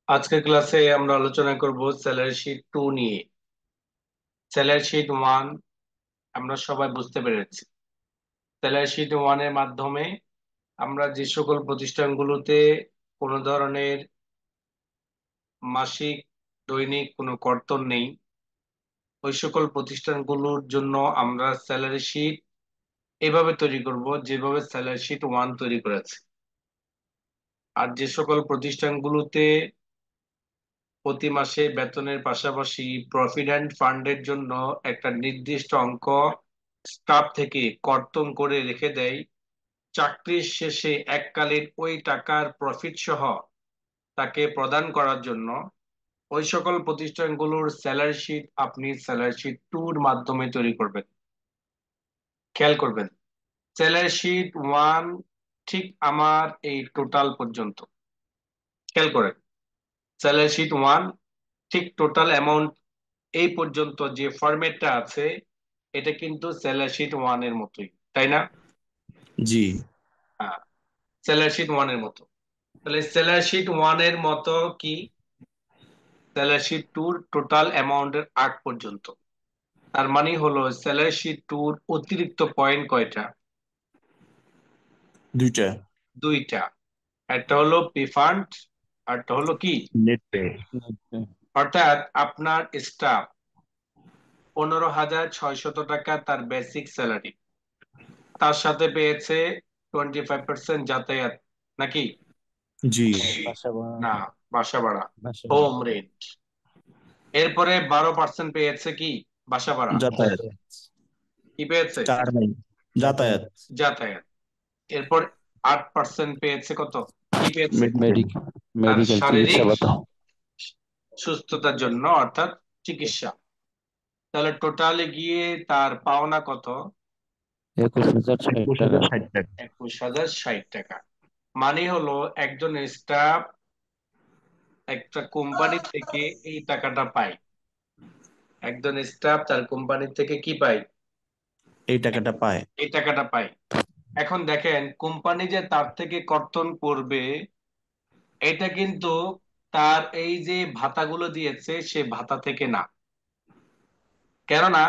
আজকের ক্লাসে আমরা আলোচনা করব স্যালারি শিট 2 নিয়ে। স্যালারি শিট 1 আমরা সবাই বুঝতে পেরেছি। স্যালারি শিট 1 এর মাধ্যমে আমরা যে সকল প্রতিষ্ঠানগুলোতে কোনো ধরনের মাসিক দৈনিক কোনো কর্তন নেই, ওই সকল প্রতিষ্ঠানগুলোর জন্য আমরা স্যালারি শিট এভাবে তৈরি করব যেভাবে স্যালারি শিট 1 তৈরি করেছে। আর যে সকল প্রতিষ্ঠানগুলোতে প্রতি মাসে বেতনের পাশাপাশি প্রভিডেন্ট ফান্ডের জন্য একটা নির্দিষ্ট অঙ্ক স্টাফ থেকে কর্তন করে রেখে দেয়, চাকরির শেষে এককালীন ওই টাকার প্রফিট সহ তাকে প্রদান করার জন্য, ওই সকল প্রতিষ্ঠানগুলোর স্যালারি শিট আপনি স্যালারি শিট 2 এর মাধ্যমে তৈরি করবেন। খেয়াল করবেন, স্যালারি শিট 1 ঠিক আমার এই টোটাল পর্যন্ত। খেয়াল করেন, স্যালারি শিট 1 ঠিক টোটাল অ্যামাউন্ট এই পর্যন্ত যে ফরম্যাটটা আছে এটা কিন্তু স্যালারি শিট 1 এর মতোই, তাই না? জি। হ্যাঁ, স্যালারি শিট 1 এর মতো। তাহলে স্যালারি শিট 1 এর মতো কি স্যালারি শিট 2 টোটাল অ্যামাউন্টের আগ পর্যন্ত। তার মানে হলো স্যালারি শিট 2 অতিরিক্ত পয়েন্ট কয়টা? দুইটা। দুইটা। একটা হলো পে ফান্ড, আরটা হলো কি নেট পে। আচ্ছা। অর্থাৎ আপনার স্টাফ 15,600 টাকা তার বেসিক স্যালারি, তার সাথে পেয়েছে 25% যাতায়াত, নাকি? জি। বাসা ভাড়া। না, বাসা ভাড়া, বাসা ভাড়া। Home rent. এরপরে 12% পেয়েছে কি বাসা ভাড়া, যাতায়াত। কি পেয়েছে? চার নাই। যাতায়াত। যাতায়াত। এরপর 8% পেয়েছে কত, কি পেয়েছে? মেডিকেল তার মেডিকেল চিকিৎসা শারীরিক ভাতা। সুস্থতার জন্য, অর্থাৎ চিকিৎসা। তাহলে টোটালে গিয়ে তার পাওনা কত? 21,060 টাকা। 21,060 টাকা। 21,060 টাকা। মানে হলো একজন স্টাফ একটা কোম্পানি থেকে এই টাকাটা পায়। একজন স্টাফ তার কোম্পানি থেকে কি পায়? এই টাকাটা পায়। এই টাকাটা পায়। এখন দেখেন, কোম্পানি যে তার থেকে কর্তন করবে এটা কিন্তু তার এই যে ভাতাগুলো দিয়েছে সে ভাতা থেকে না। কেননা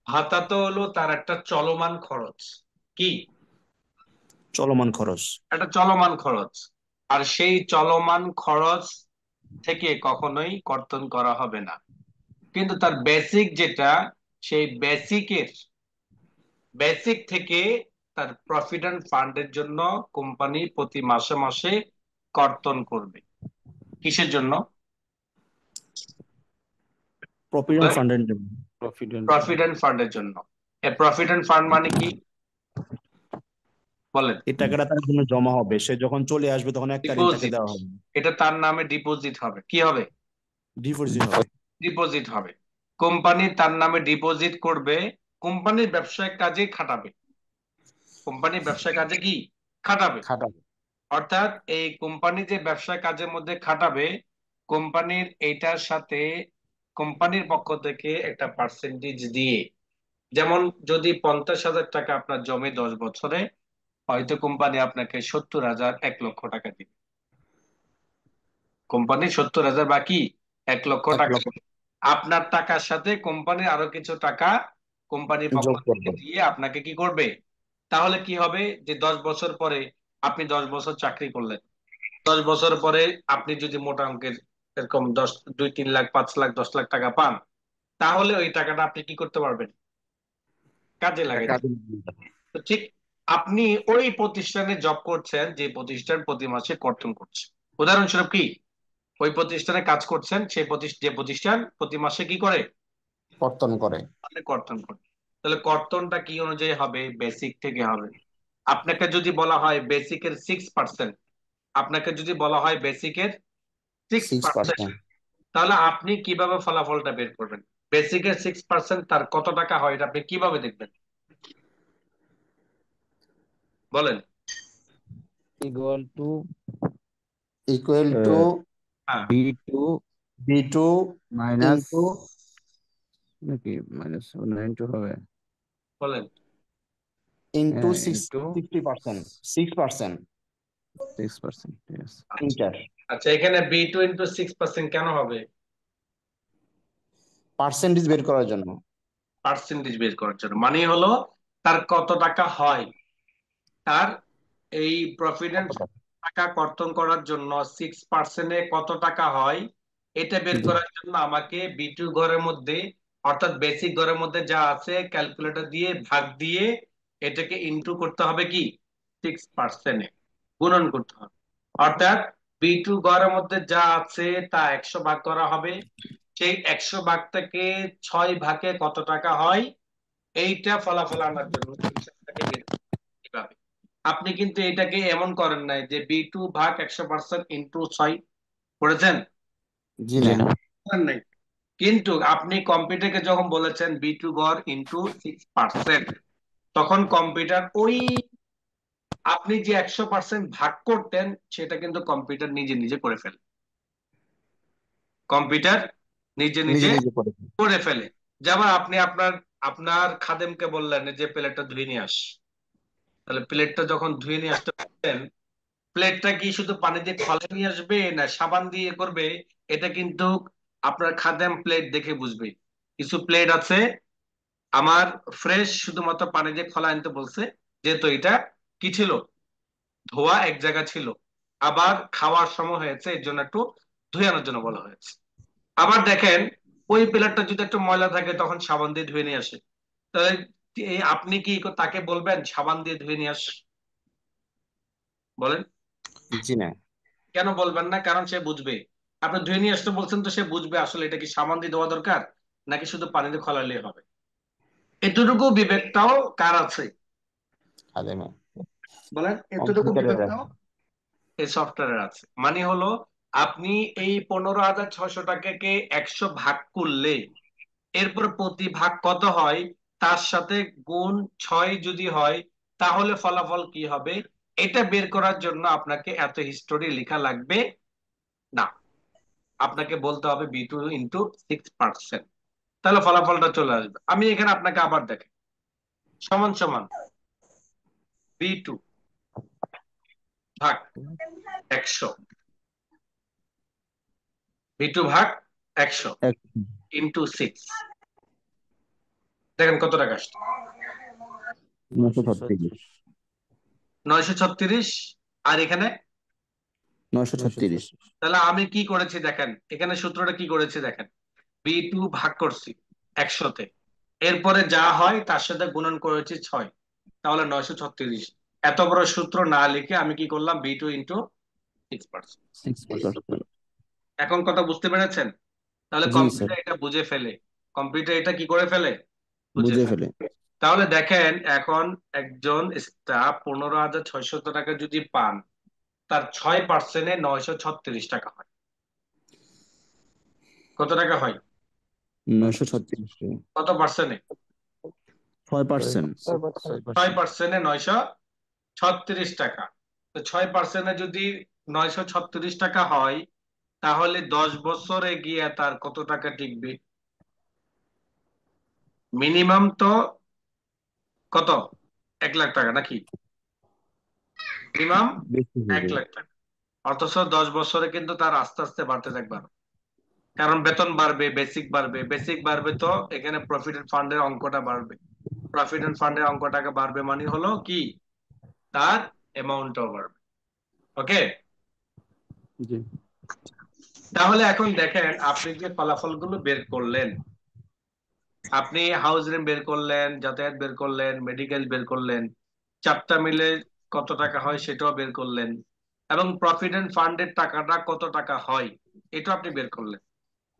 ভাতা তো হলো তার একটা চলমান খরচ। কি? চলমান খরচ। একটা চলমান খরচ। আর সেই চলমান খরচ থেকে কখনোই কর্তন করা হবে না। কিন্তু তার বেসিক যেটা, সেই বেসিক থেকে তার প্রভিডেন্ট ফান্ডের জন্য কোম্পানি প্রতি মাসে মাসে কর্তন করবে। কিসের জন্য? প্রভিডেন্ট ফান্ডের জন্য। Provident fund. প্রভিডেন্ট ফান্ডের জন্য। প্রভিডেন্ট ফান্ড মানে কি বলেন? এই টাকাটা তার জন্য জমা হবে, সে যখন চলে আসবে তখন এককালীন তাকে ডিপোজিট। দেওয়া হবে। এটা তার নামে ডিপোজিট হবে। কি হবে? ডিপোজিট হবে। ডিপোজিট হবে। কোম্পানি তার নামে ডিপোজিট করবে, কোম্পানির ব্যবসায়িক কাজে খাটাবে। কোম্পানির ব্যবসায়িক কাজে কি খাটাবে? খাটাবে। অর্থাৎ এই কোম্পানি যে ব্যবসা কাজের মধ্যে খাটাবে, কোম্পানির এইটার সাথে কোম্পানির পক্ষ থেকে একটা পার্সেন্টেজ দিয়ে, যেমন যদি 50,000 টাকা আপনার জমে 10 বছরে, হয়তো কোম্পানি আপনাকে 70,000 1 লক্ষ টাকা দিবে। কোম্পানি 70,000 বাকি 1 লক্ষ টাকা 1 লক্ষ আপনার টাকার সাথে কোম্পানির আরো কিছু টাকা কোম্পানির পক্ষ যোগ থেকে করবে। দিয়ে আপনাকে কি করবে? তাহলে কি হবে যে 10 বছর পরে আপনি 10 বছর চাকরি করলেন, 10 বছর পরে আপনি যদি মোটা অঙ্কের এরকম 2-3 লাখ 5 লাখ 10 লাখ টাকা পান, তাহলে ওই টাকাটা আপনি কি করতে পারবেন? কাজে এটা লাগাইতে। কাজে। তো ঠিক আপনি ওই প্রতিষ্ঠানে জব করছেন যে প্রতিষ্ঠান প্রতি মাসে কর্তন করছে। উদাহরণস্বরূপ কি, ওই প্রতিষ্ঠানে কাজ করছেন সেই যে প্রতিষ্ঠান প্রতি মাসে কি করে? কর্তন করে। আপনি কর্তন করে। তাহলে কর্তনটা কি অনুযায়ী হবে? বেসিক থেকে হবে। আপনাকে যদি বলা হয় বেসিকের 6%, আপনাকে যদি বলা হয় বেসিকের সিক্স 6%। পার্সেন্ট তাহলে আপনি কিভাবে ফলাফলটা বের করবেন? বেসিকের 6% তার কত টাকা হয় এটা আপনি কিভাবে দেখবেন বলেন? ইকুয়াল টু ইকুয়াল টু হ্যাঁ, B2 B2 মাইনাস ইন্টু নাকি মাইনাস 9 হবে। বলেন। Six into 60%। 6%। 6%। ঠিক আছে। আচ্ছা, ইন্টার। আচ্ছা, এখানে B2 ইন্টু 6% কেন হবে? পার্সেন্টেজ বের করার জন্য। পার্সেন্টেজ বের করার জন্য, মানে হলো তার কত টাকা হয়, তার এই প্রফিট এন্ড টাকা কর্তন করার জন্য 6%-এ কত টাকা হয় এটা বের জি করার জন্য আমাকে B2 ঘরের মধ্যে, অর্থাৎ বেসিক ঘরের মধ্যে যা আছে ক্যালকুলেটর দিয়ে ভাগ দিয়ে এটাকে ইনটু করতে হবে কি 6%-এ গুণন করতে হবে। অর্থাৎ B2 ঘরের মধ্যে যা আছে তা 100 ভাগ করা হবে, সেই 100 ভাগ থেকে 6 ভাগে কত টাকা হয় এইটা ফলাফল আনার জন্য হিসাবটাকে বের করতে হবে। আপনি কিন্তু এটাকে এমন করেন নাই যে B2 ভাগ 100% ইন্টু 6 করেছেন? জি জি না। না। করেন নাই। কিন্তু আপনি কম্পিউটারকে যখন বলেছেন B2 গড় ইন্টু 6%, তখন কম্পিউটার ওই আপনি যে 100% ভাগ করতেন সেটা কিন্তু কম্পিউটার নিজে নিজে করে ফেলে। কম্পিউটার নিজে নিজে নিজে নিজে করে। করে ফেলে। যেমন আপনি আপনার আপনার খাদেমকে বললেন যে প্লেটটা ধুয়ে নিয়ে আস, তাহলে প্লেটটা যখন ধুয়ে নিয়ে আসতে পারতেন, প্লেটটা কি শুধু পানি দিয়ে খলে নিয়ে আসবে না সাবান দিয়ে করবে, এটা কিন্তু আপনার খাদেম প্লেট দেখে বুঝবে। কিছু প্লেট আছে আমার ফ্রেশ, শুধুমাত্র পানি দিয়ে খলা আনতে বলছে, যেহেতু এটা কি ছিল, ধোয়া এক জায়গা ছিল, আবার খাওয়ার সময় হয়েছে এর জন্য একটু ধুয়ে আনার জন্য বলা হয়েছে। আবার দেখেন ওই প্লেটটা যদি একটু ময়লা থাকে তখন সাবান দিয়ে ধুয়ে নিয়ে আসে, তাহলে আপনি কি তাকে বলবেন সাবান দিয়ে ধুয়ে নিয়ে আস? বলেন। জি না। কেন বলবেন না? কারণ সে বুঝবে। আপনি ধুয়ে নিয়ে আসতে বলছেন তো সে বুঝবে আসলে এটা কি সাবান দিয়ে ধোয়া দরকার নাকি শুধু পানিতে খলালেই হবে। এতটুকু বিবেকটাও কার আছে? খাদেমে। বলেন, এতটুকু কম্পিউটারের বিবেকটাও এই সফটওয়্যারের আছে। মানে হলো আপনি এই 15,600 টাকাকে 100 ভাগ করলে এরপর প্রতি ভাগ কত হয় তার সাথে গুণ 6 যদি হয় তাহলে ফলাফল কি হবে, এটা বের করার জন্য আপনাকে এত হিস্টোরি লেখা লাগবে না। আপনাকে বলতে হবে B2 ইন্টু 6%, তাহলে ফলাফলটা চলে আসবে। আমি এখানে আপনাকে আবার দেখেন, সমান সমান B2 ভাগ 100, B2 ভাগ 100 এক ইন্টু 6, দেখেন কত টাকা আসছে, 936 936। আর এখানে 936 তাহলে আমি কি করেছি দেখেন, এখানে সূত্রটা কি করেছি দেখেন, B2 ভাগ করছি 100-তে, এরপরে যা হয় তার সাথে গুণন করেছি 6, তাহলে 936। এত বড় সূত্র না লিখে আমি কি করলাম B2 ইন্টু 6%। 6%। এখন কথা বুঝতে পেরেছেন? তাহলে জি স্যার, কম্পিউটার এটা বুঝে ফেলে, কম্পিউটার এটা কি করে ফেলে, বুঝে বুঝে ফেলে। ফেলে। তাহলে দেখেন এখন একজন স্টাফ 15,600 টাকা যদি পান, তার 6%-এ 936 টাকা হয়। কত টাকা হয়? 936 কত পার্সেন্টে? 6%। 6%-এ 936 টাকা। তো 6%-এ যদি 936 টাকা হয় তাহলে 10 বছরে গিয়ে তার কত টাকা টিকবে? মিনিমাম তো কত, 1 লাখ টাকা নাকি? মিনিমাম বেশি এক হবে। লাখ টাকা অথচ 10 বছরে কিন্তু তার আস্তে আস্তে বাড়তে থাকবে আরো। কারণ বেতন বাড়বে, বেসিক বাড়বে, বেসিক বাড়বে তো এখানে প্রফিট এন্ড ফান্ডের অঙ্কটা বাড়বে, প্রফিট এন্ড ফান্ডের অঙ্কটাকে বাড়বে মানে হলো কি তার অ্যামাউন্টটাও বাড়বে। ওকে, জি তাহলে এখন দেখেন আপনি যে ফলাফলগুলো বের করলেন, আপনি হাউস রেন্ট বের করলেন, যাতায়াত বের করলেন, মেডিকেল বের করলেন, চারটা মিলে কত টাকা হয় সেটাও বের করলেন, এবং প্রফিট এন্ড ফান্ডের টাকাটা কত টাকা হয় এটা আপনি বের করলেন।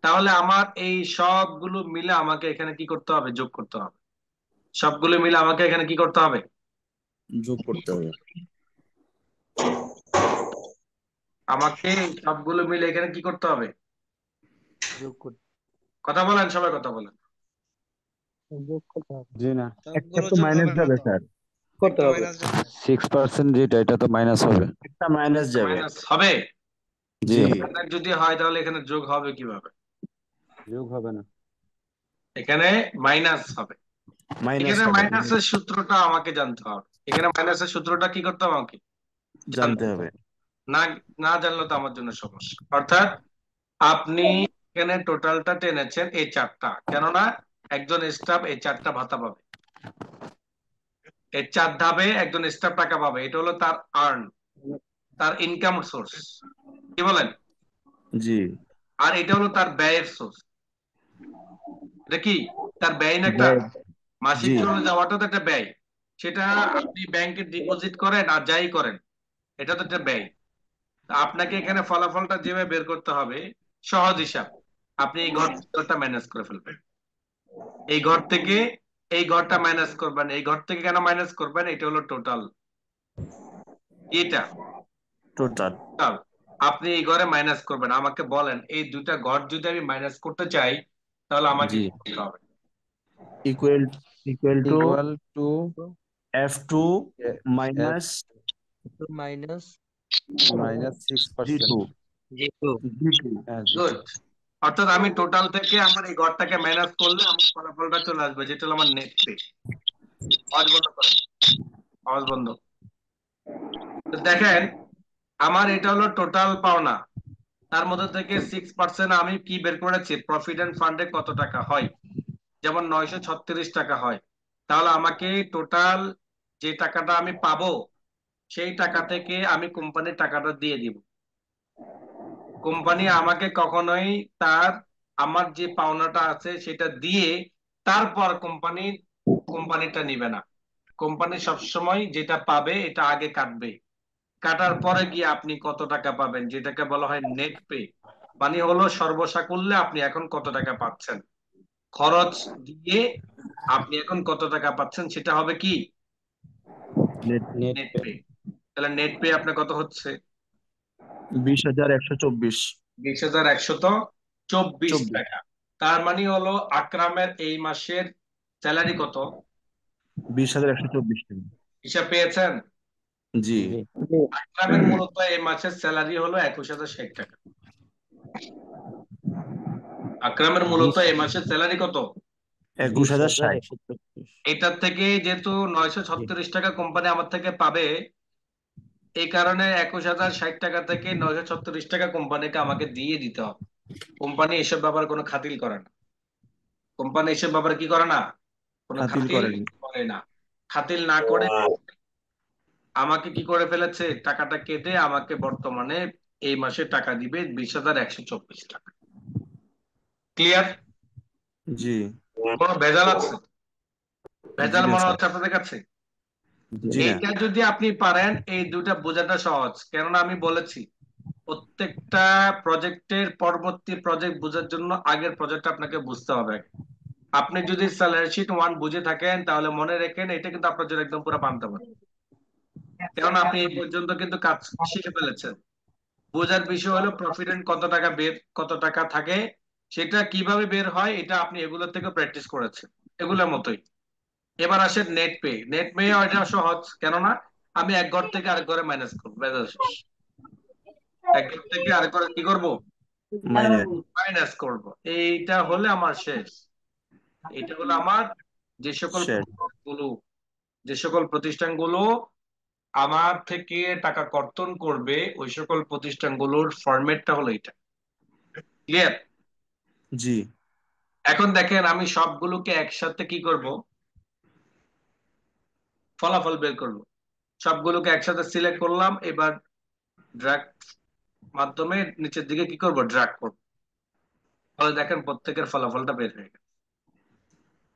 তাহলে আমার এই সবগুলো মিলে আমাকে এখানে কি করতে হবে, যোগ করতে হবে। সবগুলো মিলে আমাকে এখানে কি করতে হবে, যোগ করতে হবে। আমাকে সবগুলো মিলে এখানে কি করতে হবে, যোগ করতে কথা বলেন, সবাই কথা বলেন। জি না। একটা সবগুলো তো যোগ মাইনাস হবে না যাবে তো, স্যার। করতে একটা হবে, মাইনাস যাবে। 6% যেটা, এটা তো মাইনাস হবে। একটা মাইনাস যাবে। মাইনাস হবে। জি, জি। এখানে যদি হয় তাহলে এখানে যোগ হবে কিভাবে? যোগ হবে না। এখানে মাইনাস হবে। মাইনাস এখানে হবে। মাইনাসের সূত্রটা আমাকে জানতে হবে, এখানে মাইনাসের সূত্রটা কি করতে হবে আমাকে জানতে জানতে হবে। হবে। না, না জানলে তো আমার জন্য সমস্যা। অর্থাৎ আপনি এখানে টোটালটা টেনেছেন এই চারটা, কেননা একজন স্টাফ এই চারটা ভাতা পাবে, এই চার ধাপে একজন স্টাফ টাকা পাবে, এটা হলো তার আর্ন, তার ইনকাম সোর্স, কি বলেন? জি। আর এটা হলো তার ব্যয়ের সোর্স। এটা কি তার ব্যয় না একটা? ব্যয়। মাসিক জি চলে যাওয়াটা তো একটা ব্যয়। সেটা আপনি ব্যাংকে ডিপোজিট করেন আর যাই করেন, এটা তো একটা ব্যয়। তা আপনাকে এখানে ফলাফলটা যেভাবে বের করতে হবে, সহজ হিসাব, আপনি এই ঘরটা ম্যানেজ করে ফেলবেন। এই ঘর থেকে এই ঘরটা মাইনাস করবেন, এই ঘর থেকে কেন মাইনাস করবেন? এটা হলো টোটাল। এটা টোটাল। টোটাল আপনি এই ঘরে মাইনাস করবেন। আমাকে বলেন, এই দুইটা ঘর যদি আমি মাইনাস করতে চাই, তাহলে আমাকে জি। কি করতে হবে? Equal equal to equal to F2 F minus minus minus G2 6%। G2 G2। হ্যাঁ গুড। জি2। অর্থাৎ আমি টোটাল থেকে আমার এই ঘরটাকে মাইনাস করলে আমার ফলাফলটা চলে আসবে, যেটা হলো আমার নেট পে। আওয়াজ বন্ধ করেন, আওয়াজ বন্ধ। তো দেখেন, আমার এটা হলো টোটাল পাওনা, তার মধ্যে থেকে 6% আমি কি বের করেছি, প্রভিডেন্ট ফান্ডে কত টাকা হয়। যেমন 936 টাকা হয়, তাহলে আমাকে টোটাল যে টাকাটা আমি পাবো, সেই টাকা থেকে আমি কোম্পানির টাকাটা দিয়ে দিব। কোম্পানি আমাকে কখনোই তার আমার যে পাওনাটা আছে সেটা দিয়ে তারপর কোম্পানিটা নিবে না। কোম্পানি সবসময় যেটা পাবে এটা আগে কাটবে, কাটার পরে গিয়ে আপনি কত টাকা পাবেন, যেটাকে বলা হয় নেট পে। মানে হলো সর্বসাকুল্যে আপনি এখন কত টাকা পাচ্ছেন, খরচ দিয়ে আপনি এখন কত টাকা পাচ্ছেন, সেটা হবে কি net net net pay pay. তাহলে নেট পে আপনার কত হচ্ছে? 20,124। 20,124 24। টাকা। তার মানে হলো আকরামের এই মাসের স্যালারি কত? 20,124 টাকা। হিসাব পেয়েছেন? জি। জি। আকরামের মূলত এই মাসের স্যালারি হলো 21,060 টাকা। আকরামের মূলত 20 এই মাসের স্যালারি কত? 21,060। 20,124। এটার থেকে যেহেতু নয়শো জি। ছত্রিশ টাকা কোম্পানি আমার থেকে পাবে, এই কারণে 21,060 টাকা থেকে 936 টাকা কোম্পানিকে আমাকে দিয়ে দিতে হবে। কোম্পানি এসব ব্যাপারে কোনো খাতিল করে না। কোম্পানি এসব ব্যাপারে কি করে না, কোনো খাতির খাতিল করেন। করে না। খাতিল না করে আমাকে কি করে ফেলেছে, টাকাটা কেটে আমাকে বর্তমানে এই মাসে টাকা দিবে 20,124 টাকা। ক্লিয়ার? জি। কোনো ভেজাল আছে? জি ভেজাল না মনে স্যার। হচ্ছে আপনাদের কাছে? জি না। এইটা যদি আপনি পারেন, এই দুটা বোঝাটা সহজ, কেননা আমি বলেছি প্রত্যেকটা প্রজেক্টের পরবর্তী প্রজেক্ট বোঝার জন্য আগের প্রজেক্ট আপনাকে বুঝতে হবে। আপনি যদি স্যালারি শিট 1 বুঝে থাকেন, তাহলে মনে রাখেন এটা কিন্তু আপনার জন্য একদম পুরো পান্তা ভাত। কেননা আপনি এই পর্যন্ত কিন্তু কাজ শিখে ফেলেছেন। বোঝার বিষয় হলো প্রফিট কত টাকা বের, কত টাকা থাকে, সেটা কিভাবে বের হয়, এটা আপনি এগুলোর থেকে প্র্যাকটিস করেছেন, এগুলোর মতোই। এবার আসেন নেট পে। নেট পে এটা সহজ, কেননা আমি এক ঘর থেকে আরেক ঘরে মাইনাস করবো, ব্যাস শেষ। এক ঘর থেকে আরেক ঘরে কি করব, মাইনাস। মাইনাস করব। এইটা হলে আমার শেষ। এটা হলো আমার যে সকল শেষ। প্রতিষ্ঠানগুলো, যে সকল প্রতিষ্ঠানগুলো আমার থেকে টাকা কর্তন করবে, ওই সকল প্রতিষ্ঠানগুলোর ফরম্যাটটা হলো এটা। ক্লিয়ার? জি। এখন দেখেন, আমি সবগুলোকে একসাথে কি করব, ফলাফল বের করব। সবগুলোকে একসাথে সিলেক্ট করলাম, এবার ড্র্যাগ মাধ্যমে নিচের দিকে কি করব, ড্র্যাগ করব। তাহলে দেখেন প্রত্যেকের ফলাফলটা বের হয়ে গেছে।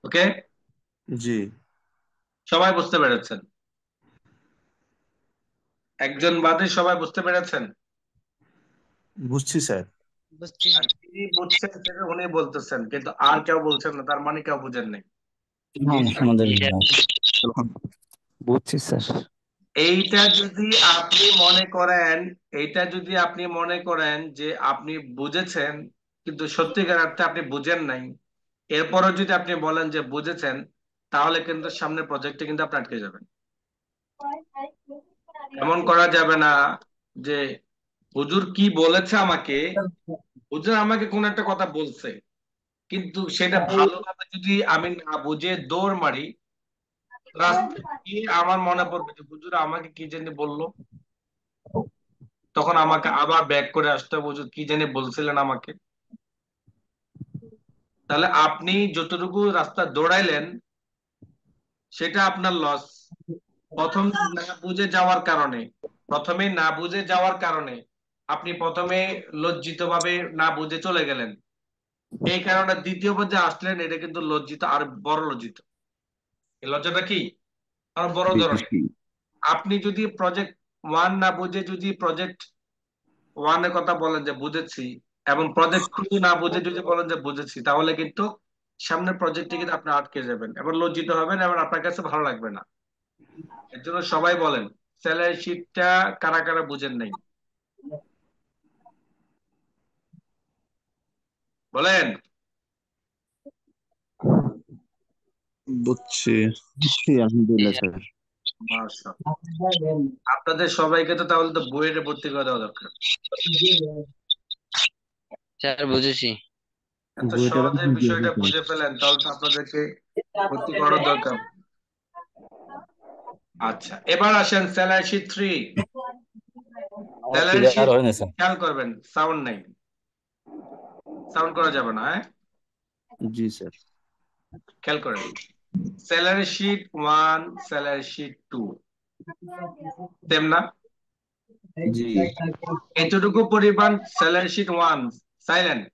ওকে, জি। সবাই বুঝতে পেরেছেন? একজন বাদে সবাই বুঝতে পেরেছেন? বুঝছি স্যার। বুঝছি। আর যিনি বুঝছেন সেটা উনি বলতেছেন, কিন্তু আর কেউ বলছেন না, তার মানে কেউ বুঝেন নাই। আলহামদুলিল্লাহ। বুঝছি স্যার। এইটা যদি আপনি মনে করেন, এইটা যদি আপনি মনে করেন যে আপনি বুঝেছেন, কিন্তু সত্যিকার অর্থে আপনি বুঝেন নাই, এরপরও যদি আপনি বলেন যে বুঝেছেন, তাহলে কিন্তু সামনের প্রজেক্টে কিন্তু আপনি আটকে যাবেন। এমন করা যাবে না যে হুজুর কি বলেছে আমাকে, হুজুর আমাকে কোন একটা কথা বলছে, কিন্তু সেটা ভালোভাবে যদি আমি না বুঝে দৌড় মারি, রাস্তায় গিয়ে আমার মনে পড়বে যে হুজুর আমাকে কি জানি বললো। তখন আমাকে আবার ব্যাক করে আসতে হবে, হুজুর কি জানি বলছিলেন আমাকে। তাহলে আপনি যতটুকু রাস্তা দৌড়াইলেন সেটা আপনার লস। প্রথম না বুঝে যাওয়ার কারণে, প্রথমে না বুঝে যাওয়ার কারণে আপনি প্রথমে লজ্জিত ভাবে না বুঝে চলে গেলেন, এই কারণে দ্বিতীয়বার যে আসলেন এটা কিন্তু লজ্জিত, আর বড় লজ্জিত। এই লজ্জাটা কি আর বড় ধরনের। বেশি। আপনি যদি প্রজেক্ট ওয়ান না বুঝে যদি প্রজেক্ট ওয়ান এর কথা বলেন যে বুঝেছি, এবং প্রজেক্ট টু না বুঝে যদি বলেন যে বুঝেছি, তাহলে কিন্তু সামনের প্রজেক্টে কিন্তু আপনি আটকে যাবেন এবং লজ্জিত হবেন এবং আপনার কাছে ভালো লাগবে না। এর জন্য সবাই বলেন স্যালারি শিটটা কারা কারা বুঝেন নাই বলেন। বুঝছি। জি, আলহামদুলিল্লাহ স্যার। মাশাআল্লাহ। আপনাদের সবাইকে তো তাহলে তো বুয়েটে ভর্তি করে দেওয়া দরকার। স্যার বুঝেছি। এত বুয়েটের সহজে বিষয়টা বুঝে ফেলেন, তাহলে তো আপনাদেরকে ভর্তি করানো দরকার। আচ্ছা, এবার আসেন স্যালারি শিট 3। স্যালারি শিট খেয়াল করবেন, সাউন্ড নাই, সাউন্ড করা যাবে না, হ্যাঁ জি স্যার। খেয়াল করেন। Salary sheet 1, salary sheet 2 same না? জি। এতটুকু পরিমাণ স্যালারি শিট 1 সাইলেন্ট।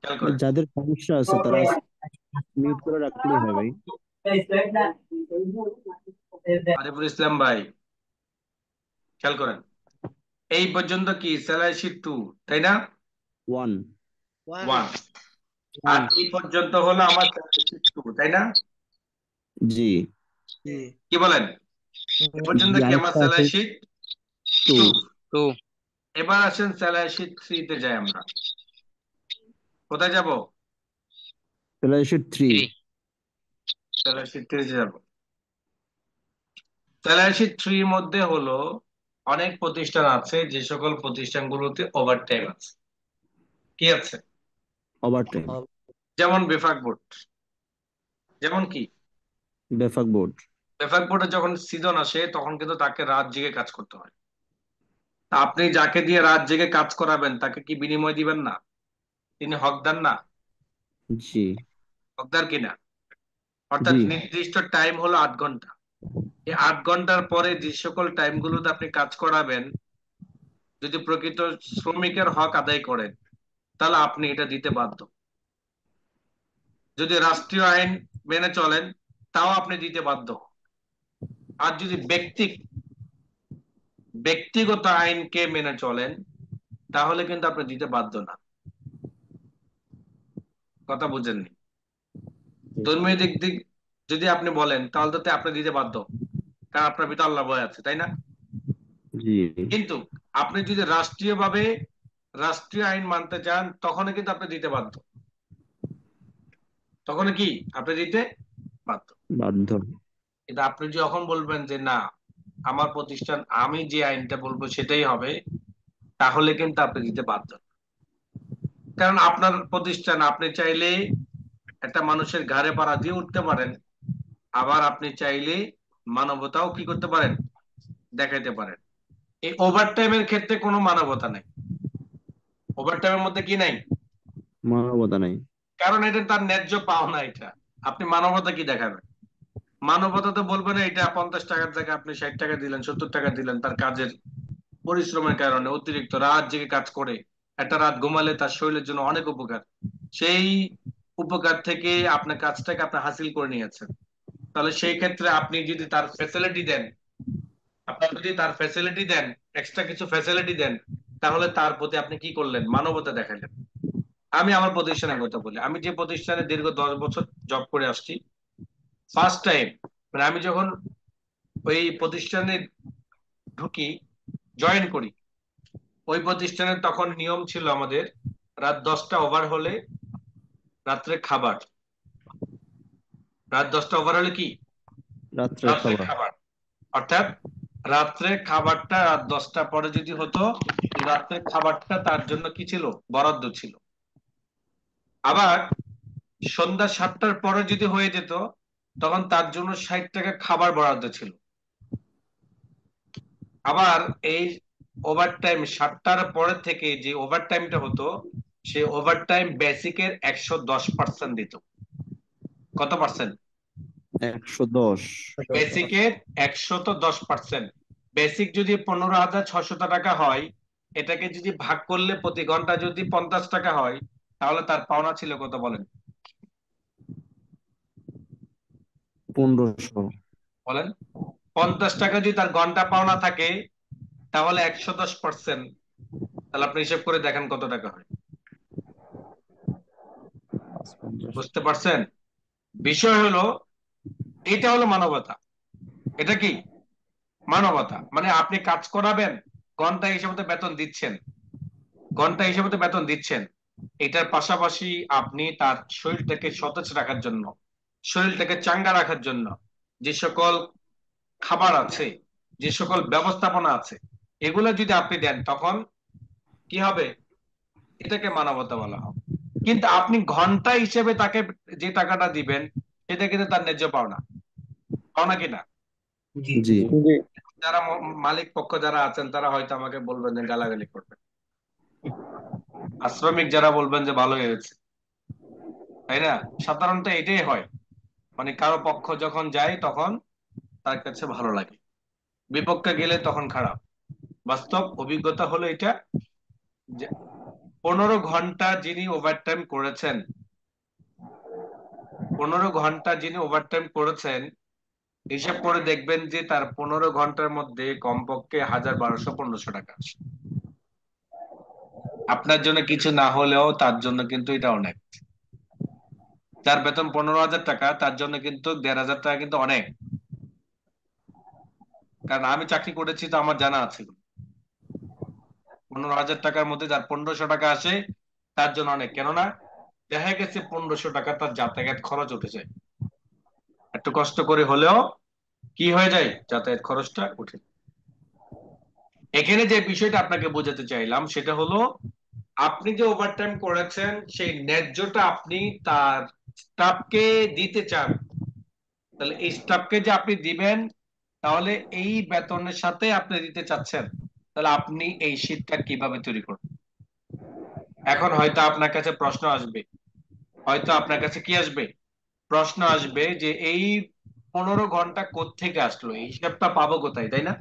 খেয়াল করেন। যাদের সমস্যা আছে তারা মিউট করে রাখলেই হয় ভাই। আরিফুল ইসলাম ভাই খেয়াল করেন, এই পর্যন্ত কি স্যালারি শিট 2 তাই না? 1 1। আর এই পর্যন্ত হলো আমার স্যালারি শিট 2 তাই না? জি। কি বলেন? এ পর্যন্ত জি, কি আমার আরেকটা আছে স্যালারি শিট 2। 2। এবার আসেন স্যালারি শিট 3 তে যাই আমরা। কোথায় যাব? Salary sheet 3। স্যালারি শিট 3 যাব। স্যালারি শিট 3 এর মধ্যে হলো অনেক প্রতিষ্ঠান আছে, যে সকল প্রতিষ্ঠানগুলোতে ওভারটাইম আছে। কি আছে? ওভারটাইম। যেমন বিভাগ বোর্ড। যেমন কি? বেফাক বোর্ড। বিভাগ বোর্ডে যখন সিজন আসে তখন কিন্তু তাকে রাত জেগে কাজ করতে হয়। তা আপনি যাকে দিয়ে রাত জেগে কাজ করাবেন তাকে কি বিনিময় দিবেন না? তিনি হকদার না? জি। হকদার কিনা? অর্থাৎ জি। নির্দিষ্ট টাইম হলো 8 ঘন্টা। এই 8 ঘন্টার পরে যে সকল টাইম গুলোতে আপনি কাজ করাবেন, যদি প্রকৃত শ্রমিকের হক আদায় করেন তাহলে আপনি এটা দিতে বাধ্য। যদি রাষ্ট্রীয় আইন মেনে চলেন তাও আপনি দিতে বাধ্য। আর যদি ব্যক্তিগত আইনকে মেনে চলেন তাহলে কিন্তু আপনি দিতে বাধ্য না। কথা বুঝেননি? ধর্মীয় দিক দিক যদি আপনি বলেন তাহলে তো আপনি দিতে বাধ্য, কারণ আপনার ভিতরে আল্লাহ ভয় আছে তাই না? জি। কিন্তু আপনি যদি রাষ্ট্রীয় আইন মানতে চান তখন কিন্তু আপনি দিতে বাধ্য। তখন কি আপনি দিতে বাধ্য। বাধ্য। কিন্তু আপনি যখন বলবেন যে না, আমার প্রতিষ্ঠান আমি যে আইনটা বলবো সেটাই হবে, তাহলে কিন্তু আপনি দিতে বাধ্য। কারণ আপনার প্রতিষ্ঠান, আপনি চাইলে একটা মানুষের ঘাড়ে পাড়া দিয়ে উঠতে পারেন, আবার আপনি চাইলে মানবতাও কি করতে পারেন, দেখাইতে পারেন। এই ওভারটাইমের ক্ষেত্রে কোনো মানবতা নাই। ওভারটাইমের মধ্যে কি নাই? মানবতা নাই। কারণ এটা তার ন্যায্য পাওনা। এটা আপনি মানবতা কি দেখাবেন? মানবতা তো বলবেন না, এটা 50 টাকার জায়গায় আপনি 60 টাকা দিলেন, 70 টাকা দিলেন, তার কাজের পরিশ্রমের কারণে অতিরিক্ত রাত জেগে কাজ করে একটা রাত ঘুমালে তার শরীরের জন্য অনেক উপকার। সেই উপকার থেকে আপনার কাজটাকে আপনি হাসিল করে নিয়েছেন। তাহলে সেই ক্ষেত্রে আপনি যদি তার ফ্যাসিলিটি দেন, এক্সট্রা কিছু ফ্যাসিলিটি দেন, তাহলে তার প্রতি আপনি কি করলেন? মানবতা দেখালেন। আমি আমার প্রতিষ্ঠানের কথা বলি, আমি যে প্রতিষ্ঠানে দীর্ঘ 10 বছর জব করে আসছি, ফার্স্ট টাইম মানে আমি যখন ওই প্রতিষ্ঠানে ঢুকি, জয়েন করি, ওই প্রতিষ্ঠানে তখন নিয়ম ছিল আমাদের রাত 10টা ওভার হলে রাত্রে খাবার। রাত 10টা ওভার হলে কি? রাত্রে রাত্রে খাবার। খাবার। অর্থাৎ রাত্রে খাবারটা রাত 10টা পরে যদি হতো, রাত্রে খাবারটা তার জন্য কি ছিল? বরাদ্দ ছিল। আবার সন্ধ্যা 7টার পরে যদি হয়ে যেত তখন তার জন্য 60 টাকা খাবার বরাদ্দ ছিল। আবার এই ওভারটাইম 7টার পরে থেকে যে ওভারটাইমটা হতো, সে ওভারটাইম বেসিকের 110% দিত। কত পার্সেন্ট? 110। বেসিকের 110%। বেসিক যদি 15,600 টাকা হয়, এটাকে যদি ভাগ করলে প্রতি ঘন্টা যদি 50 টাকা হয়, তাহলে তার পাওনা ছিল কত বলেন? 1500। বলেন। 50 টাকা যদি তার ঘন্টা পাওনা থাকে, তাহলে 110%, তাহলে আপনি হিসাব করে দেখেন কত টাকা হয়। 550। বুঝতে পারছেন? বিষয় হলো, এটা হলো মানবতা। এটা কি মানবতা? মানে আপনি কাজ করাবেন, ঘন্টা হিসেবে বেতন দিচ্ছেন, ঘন্টা হিসেবে বেতন দিচ্ছেন। এটার পাশাপাশি আপনি তার শরীরটাকে সতেজ রাখার জন্য, শরীরটাকে চাঙ্গা রাখার জন্য যে সকল খাবার আছে, যে সকল ব্যবস্থাপনা আছে, এগুলো যদি আপনি দেন, তখন কি হবে? এটাকে মানবতা বলা হবে। কিন্তু আপনি ঘন্টা হিসেবে তাকে যে টাকাটা দিবেন, সেটা কিন্তু তার ন্যায্য পাওনা, পাওনা কিনা? জি। যারা মালিক পক্ষ যারা আছেন, তারা হয়তো আমাকে বলবেন যে গালাগালি করবেন, আর শ্রমিক যারা বলবেন যে ভালো হয়েছে, তাই না? সাধারণত এটাই হয়। মানে কারো পক্ষ যখন যায়, তখন তার কাছে ভালো লাগে, বিপক্ষে গেলে তখন খারাপ। বাস্তব অভিজ্ঞতা হলো এটা, যে 15 ঘন্টা যিনি ওভারটাইম করেছেন, 15 ঘন্টা যিনি ওভারটাইম করেছেন, হিসাব করে দেখবেন যে তার 15 ঘন্টার মধ্যে কমপক্ষে 1,000, 1,200, 1,500 টাকা আসে। আপনার জন্য কিছু না হলেও তার জন্য কিন্তু এটা অনেক। যার বেতন 15,000 টাকা, তার জন্য কিন্তু 1,500 টাকা কিন্তু অনেক। কারণ আমি চাকরি করেছি, তো আমার জানা আছে। 15,000 টাকার মধ্যে যার 1,500 টাকা আসে, তার জন্য অনেক। কেননা দেখা গেছে 1,500 টাকা তার যাতায়াত খরচ উঠে যায়, একটু কষ্ট করে হলেও কি হয়ে যায়, যাতায়াত খরচটা উঠে যায়। এখানে যে বিষয়টা আপনাকে বোঝাতে চাইলাম, সেটা হলো, আপনি যে ওভারটাইম করেছেন, সেই ন্যায্যটা আপনি তার স্টাফকে দিতে চান। তাহলে এই স্টাফকে যে আপনি দিবেন, তাহলে এই বেতনের সাথে আপনি দিতে চাচ্ছেন, তাহলে আপনি এই শীটটা কিভাবে তৈরি করবেন? এখন হয়তো আপনার কাছে প্রশ্ন আসবে, হয়তো আপনার কাছে কি আসবে, প্রশ্ন আসবে যে এই 15 ঘন্টা কোত্থেকে আসলো, এই হিসাবটা পাবো কোথায়, তাই না?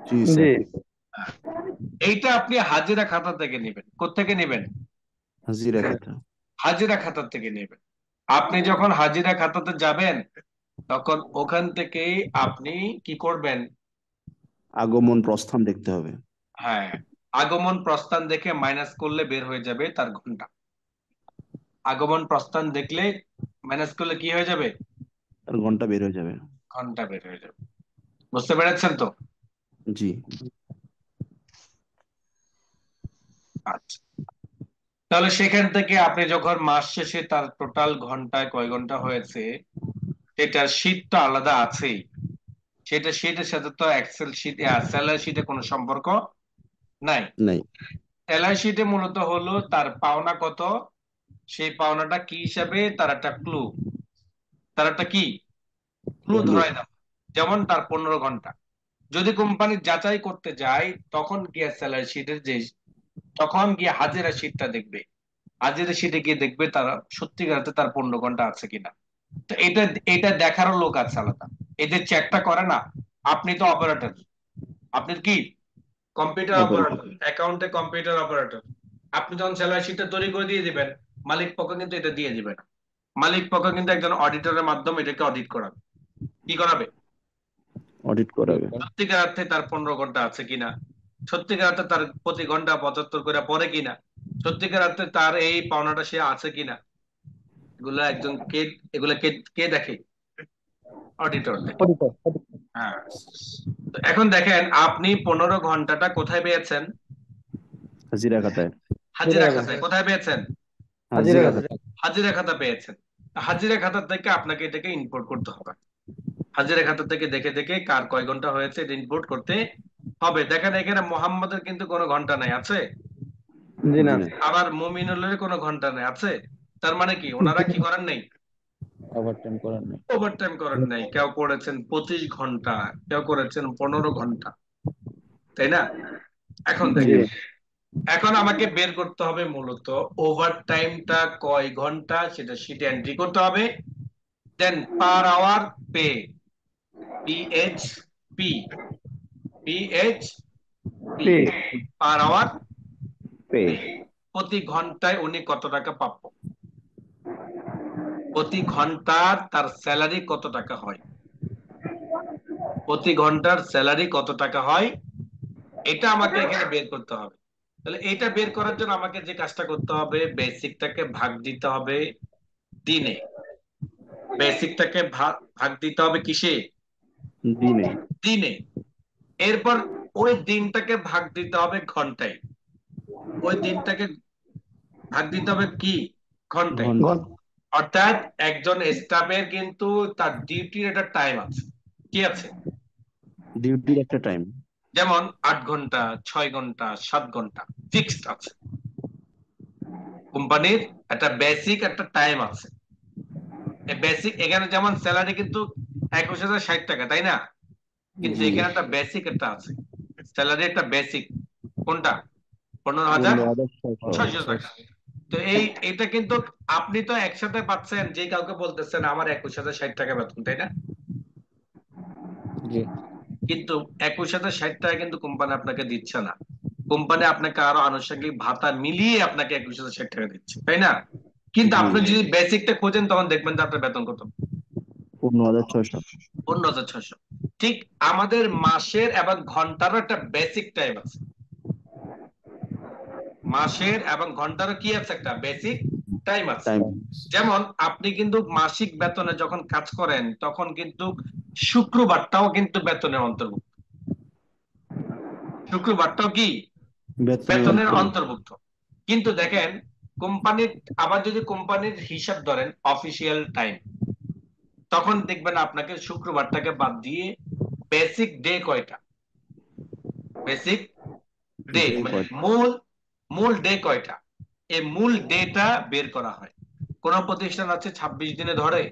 জি স্যার। এইটা আপনি হাজিরা খাতা থেকে নেবেন। কোত্থেকে নেবেন? হাজিরা খাতা। হাজিরা খাতা থেকে নেবেন। আপনি যখন হাজিরা খাতাতে যাবেন, তখন ওখান থেকেই আপনি কি করবেন? আগমন প্রস্থান দেখতে হবে। হ্যাঁ, আগমন প্রস্থান দেখে মাইনাস করলে বের হয়ে যাবে তার ঘন্টা। আগমন প্রস্থান দেখলে মাইনাস করলে কি হয়ে যাবে? তার ঘন্টা বের হয়ে যাবে। ঘন্টা বের হয়ে যাবে। বুঝতে পেরেছেন তো? জি। আচ্ছা, তাহলে সেখান থেকে আপনি যখন মাস শেষে তার টোটাল ঘন্টায় কয় ঘন্টা হয়েছে, সেটার শীট তো আলাদা আছেই। সেটা শীটের সাথে তো এক্সেল শীট, স্যালারি শীটে কোনো সম্পর্ক নাই। নাই। স্যালারি শীটে মূলত হলো তার পাওনা কত, সেই পাওনাটা কি হিসাবে তার একটা ক্লু, তার একটা কি ক্লু Clue। ধরায় দেওয়া। যেমন তার 15 ঘন্টা যদি কোম্পানি যাচাই করতে যায়, তখন গিয়ে স্যালারি শিটের যে, তখন গিয়ে হাজিরা শিটটা দেখবে। হাজিরা শিটে গিয়ে দেখবে তারা সত্যিকার তার 15 ঘন্টা আছে কিনা। তো এটা এটা দেখারও লোক আছে আলাদা। এই যে চেকটা করে না, আপনি তো অপারেটর, আপনি কি কম্পিউটার অপারেটর। অপারেটর, অ্যাকাউন্টে কম্পিউটার অপারেটর। আপনি যখন স্যালারি শিটটা তৈরি করে দিয়ে দিবেন, মালিক পক্ষ কিন্তু এটা দিয়ে দিবে না। মালিক পক্ষ কিন্তু একজন অডিটরের মাধ্যমে এটাকে অডিট করাবে। কি করাবে? অডিট করাবে। সত্যিকার অর্থে তার 15 ঘন্টা আছে কিনা, সত্যিকার অর্থে তার প্রতি ঘন্টা 75 করে পড়ে কিনা, সত্যিকার অর্থে তার এই পাওনাটা সে আছে কিনা, এগুলা একজন কে, এগুলা কে কে দেখে? অডিটর দেখে। হ্যাঁ। তো এখন দেখেন, আপনি 15 ঘন্টাটা কোথায় পেয়েছেন? হাজিরা খাতায়। হাজিরা খাতায়। কোথায় পেয়েছেন? হাজিরা খাতায়। হাজিরা খাতা পেয়েছেন। হাজিরা খাতা থেকে আপনাকে এটাকে ইনপুট করতে হবে। হাজিরা খাতা থেকে দেখে দেখে কার কয় ঘন্টা হয়েছে এটা ইনপুট করতে হবে। দেখেন এখানে মোহাম্মদের কিন্তু কোনো ঘন্টা নাই, আছে? জি না। আবার মুমিনুলের কোনো ঘন্টা নাই, আছে? তার মানে কি ওনারা কি করেন নাই? ওভারটাইম করেন নাই। ওভারটাইম করেন নাই, কেউ করেছেন 25 ঘন্টা, কেউ করেছেন 15 ঘন্টা, তাই না? এখন জি দেখেন, এখন আমাকে বের করতে হবে মূলত ওভারটাইমটা কয় ঘন্টা, সেটা শীটে এন্ট্রি করতে হবে। Then per hour pay, PHP, PHP, pay per hour pay pay. প্রতি ঘন্টায় উনি কত টাকা প্রাপ্য, প্রতি ঘন্টার তার স্যালারি কত টাকা হয়, প্রতি ঘন্টার স্যালারি কত টাকা হয়, এটা আমাকে এখানে বের করতে হবে। তাহলে এটা বের করার জন্য আমাকে যে কাজটা করতে হবে, বেসিকটাকে ভাগ দিতে হবে দিনে, বেসিকটাকে ভাগ ভাগ দিতে হবে কিসে, দিনে দিনে। এরপর ওই দিনটাকে ভাগ দিতে হবে ঘন্টায়, ওই দিনটাকে ভাগ দিতে হবে কি, ঘন্টায়। ঘন্টা অর্থাৎ একজন স্টাফের কিন্তু তার ডিউটির একটা টাইম আছে, কি আছে? ডিউটির একটা টাইম যেমন 8 ঘন্টা, 6 ঘন্টা, 7 ঘন্টা ফিক্সড আছে। কোম্পানির একটা বেসিক একটা টাইম আছে। এই বেসিক এখানে যেমন স্যালারি কিন্তু 21,060 টাকা, তাই না? কিন্তু জি এখানে একটা বেসিক একটা আছে, স্যালারি একটা বেসিক, কোনটা? 15,600 15,600 টাকা। তো এটা কিন্তু আপনি তো একসাথে পাচ্ছেন, যে কাউকে বলতেছেন আমার 21,060 টাকা বেতন, তাই না? জি কিন্তু 21,060 টাকা কিন্তু কোম্পানি আপনাকে দিচ্ছে না, কোম্পানি আপনাকে আরো আনুষঙ্গিক ভাতা মিলিয়ে আপনাকে 21,060 টাকা দিচ্ছে, তাই না? কিন্তু জি আপনি যদি বেসিকটা খোঁজেন তখন দেখবেন যে আপনার বেতন কত, 15,600 15,600। ঠিক আমাদের মাসের এবং ঘন্টারও একটা বেসিক টাইম আছে, মাসের এবং ঘন্টারও কি আছে, একটা বেসিক টাইম আছে। টাইম যেমন আপনি কিন্তু মাসিক বেতনে যখন কাজ করেন তখন কিন্তু শুক্রবারটাও কিন্তু বেতনের অন্তর্ভুক্ত, শুক্রবারটাও কি বেতনের বেতনের অন্তর্ভুক্ত অন্তর্ভুক্ত। কিন্তু দেখেন কোম্পানির, আবার যদি কোম্পানির হিসাব ধরেন অফিসিয়াল টাইম, তখন দেখবেন আপনাকে শুক্রবারটাকে বাদ দিয়ে বেসিক ডে কয়টা, বেসিক ডে ডে মানে কয়টা মূল মূল ডে কয়টা, এই মূল ডেটা বের করা হয়। কোন প্রতিষ্ঠান আছে 26 দিনে ধরে,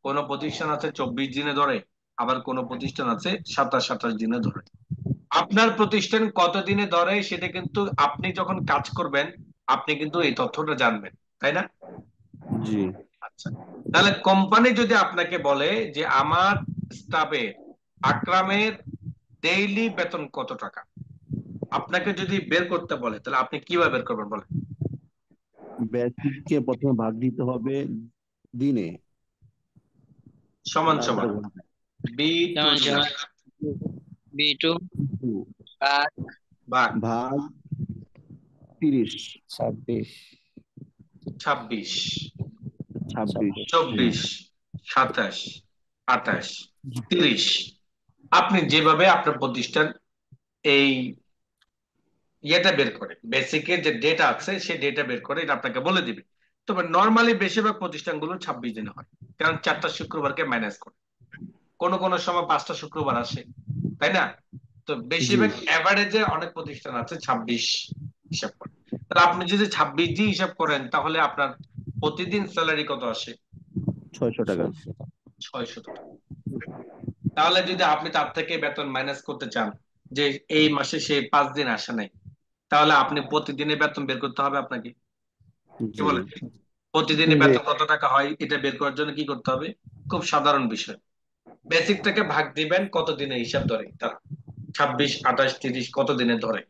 কোন প্রতিষ্ঠান আছে 24 দিনে ধরে, আবার কোন প্রতিষ্ঠান আছে 27-28 দিনে ধরে। আপনার প্রতিষ্ঠান কত দিনে ধরে সেটা কিন্তু আপনি যখন কাজ করবেন আপনি কিন্তু এই তথ্যটা জানবেন, তাই না? জি আচ্ছা, তাহলে কোম্পানি যদি আপনাকে বলে যে আমার স্টাফের আকরামের ডেইলি বেতন কত টাকা, আপনাকে যদি বের করতে বলে তাহলে আপনি কিভাবে বের করবেন বলেন? বেসিককে প্রথমে ভাগ দিতে হবে দিনে, সমান তারপরে সমান ঘন্টা বি টু যেমন জি যেমন B2 ভাগ ভাগ ভাগ 30 26 26, 26 24, 27, 28, 30। আপনি যেভাবে আপনার প্রতিষ্ঠান এই ইয়েটা বের করে, বেসিকের যে ডেটা আছে সেই ডেটা বের করে এটা আপনাকে বলে দিবে। তবে নর্মালি বেশিরভাগ প্রতিষ্ঠানগুলো 26 দিনে হয়, কারণ 4টা শুক্রবারকে ম্যানেজ করে, কোন কোন সময় 5টা শুক্রবার আসে, তাই না? তো জি বেশিরভাগ এভারেজে অনেক প্রতিষ্ঠান আছে 26 হিসাব করে। তাহলে আপনি যদি 26 দিয়ে হিসাব করেন তাহলে আপনার প্রতিদিন স্যালারি কত আসে, 600 টাকা 600 টাকা। তাহলে যদি আপনি তার থেকে বেতন মাইনাস করতে চান যে এই মাসে সে 5 দিন আসে নাই, তাহলে আপনি প্রতিদিনের বেতন বের করতে হবে আপনাকে, কি জি বলেন? প্রতিদিনের বেতন কত টাকা হয় এটা বের করার জন্য কি করতে হবে, খুব সাধারণ বিষয়, বেসিকটাকে ভাগ দিবেন কত দিনের হিসাব ধরে তারা, 26, 28, 30 কত দিনে ধরে,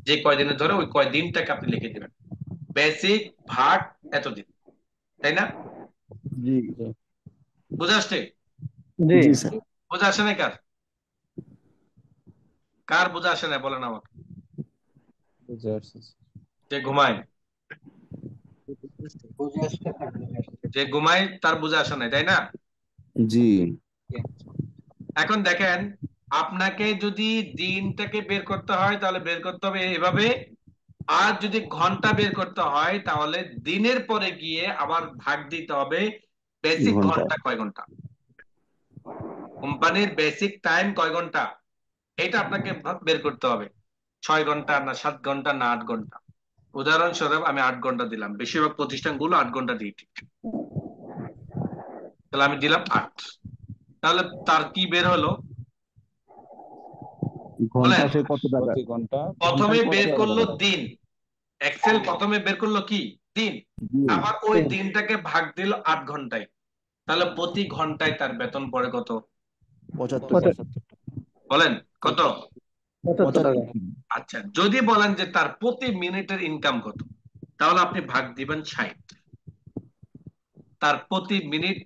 যে কয়দিনে ধরে ওই কয় দিনটাকে আপনি লিখে দিবেন, বেসিক ভাগ এতদিন, তাই না? জি বুঝে আসছে? জি স্যার বুঝে আসে না কার, কার বুঝে আসে না বলেন আমাকে? বুঝে আসছি। যে ঘুমায়, যে ঘুমায় তার বুঝে আসে নাই, তাই না? জি এখন দেখেন, আপনাকে যদি দিনটাকে বের করতে হয় তাহলে বের করতে হবে এভাবে, আর যদি ঘন্টা বের করতে হয় তাহলে দিনের পরে গিয়ে আবার ভাগ দিতে হবে বেসিক ঘন্টা ঘন্টা কয় ঘন্টা, কোম্পানির বেসিক টাইম কয় ঘন্টা, এটা আপনাকে বের করতে হবে, 6 ঘন্টা না 7 ঘন্টা না 8 ঘন্টা। উদাহরণস্বরূপ আমি 8 ঘন্টা দিলাম, বেশিরভাগ প্রতিষ্ঠানগুলো 8 ঘন্টা দিয়ে ঠিক। তাহলে আমি দিলাম 8। তাহলে তার কি বের হলো ঘন্টা বলেন? সে কত টাকা? প্রতি ঘন্টা প্রথমে ঘন্টায় কত বের টাকা করলো পাবে? দিন, এক্সেল প্রথমে বের করলো কি দিন, দিন। আবার ওই দিনটাকে ভাগ দিল 8 ঘন্টায়। তাহলে প্রতি ঘন্টায় তার বেতন পড়ে কত 75 কত? টাকা। বলেন? কত? 75 টাকা। আচ্ছা, যদি বলেন যে তার প্রতি মিনিটের ইনকাম কত, তাহলে আপনি ভাগ দিবেন 60। তার প্রতি মিনিট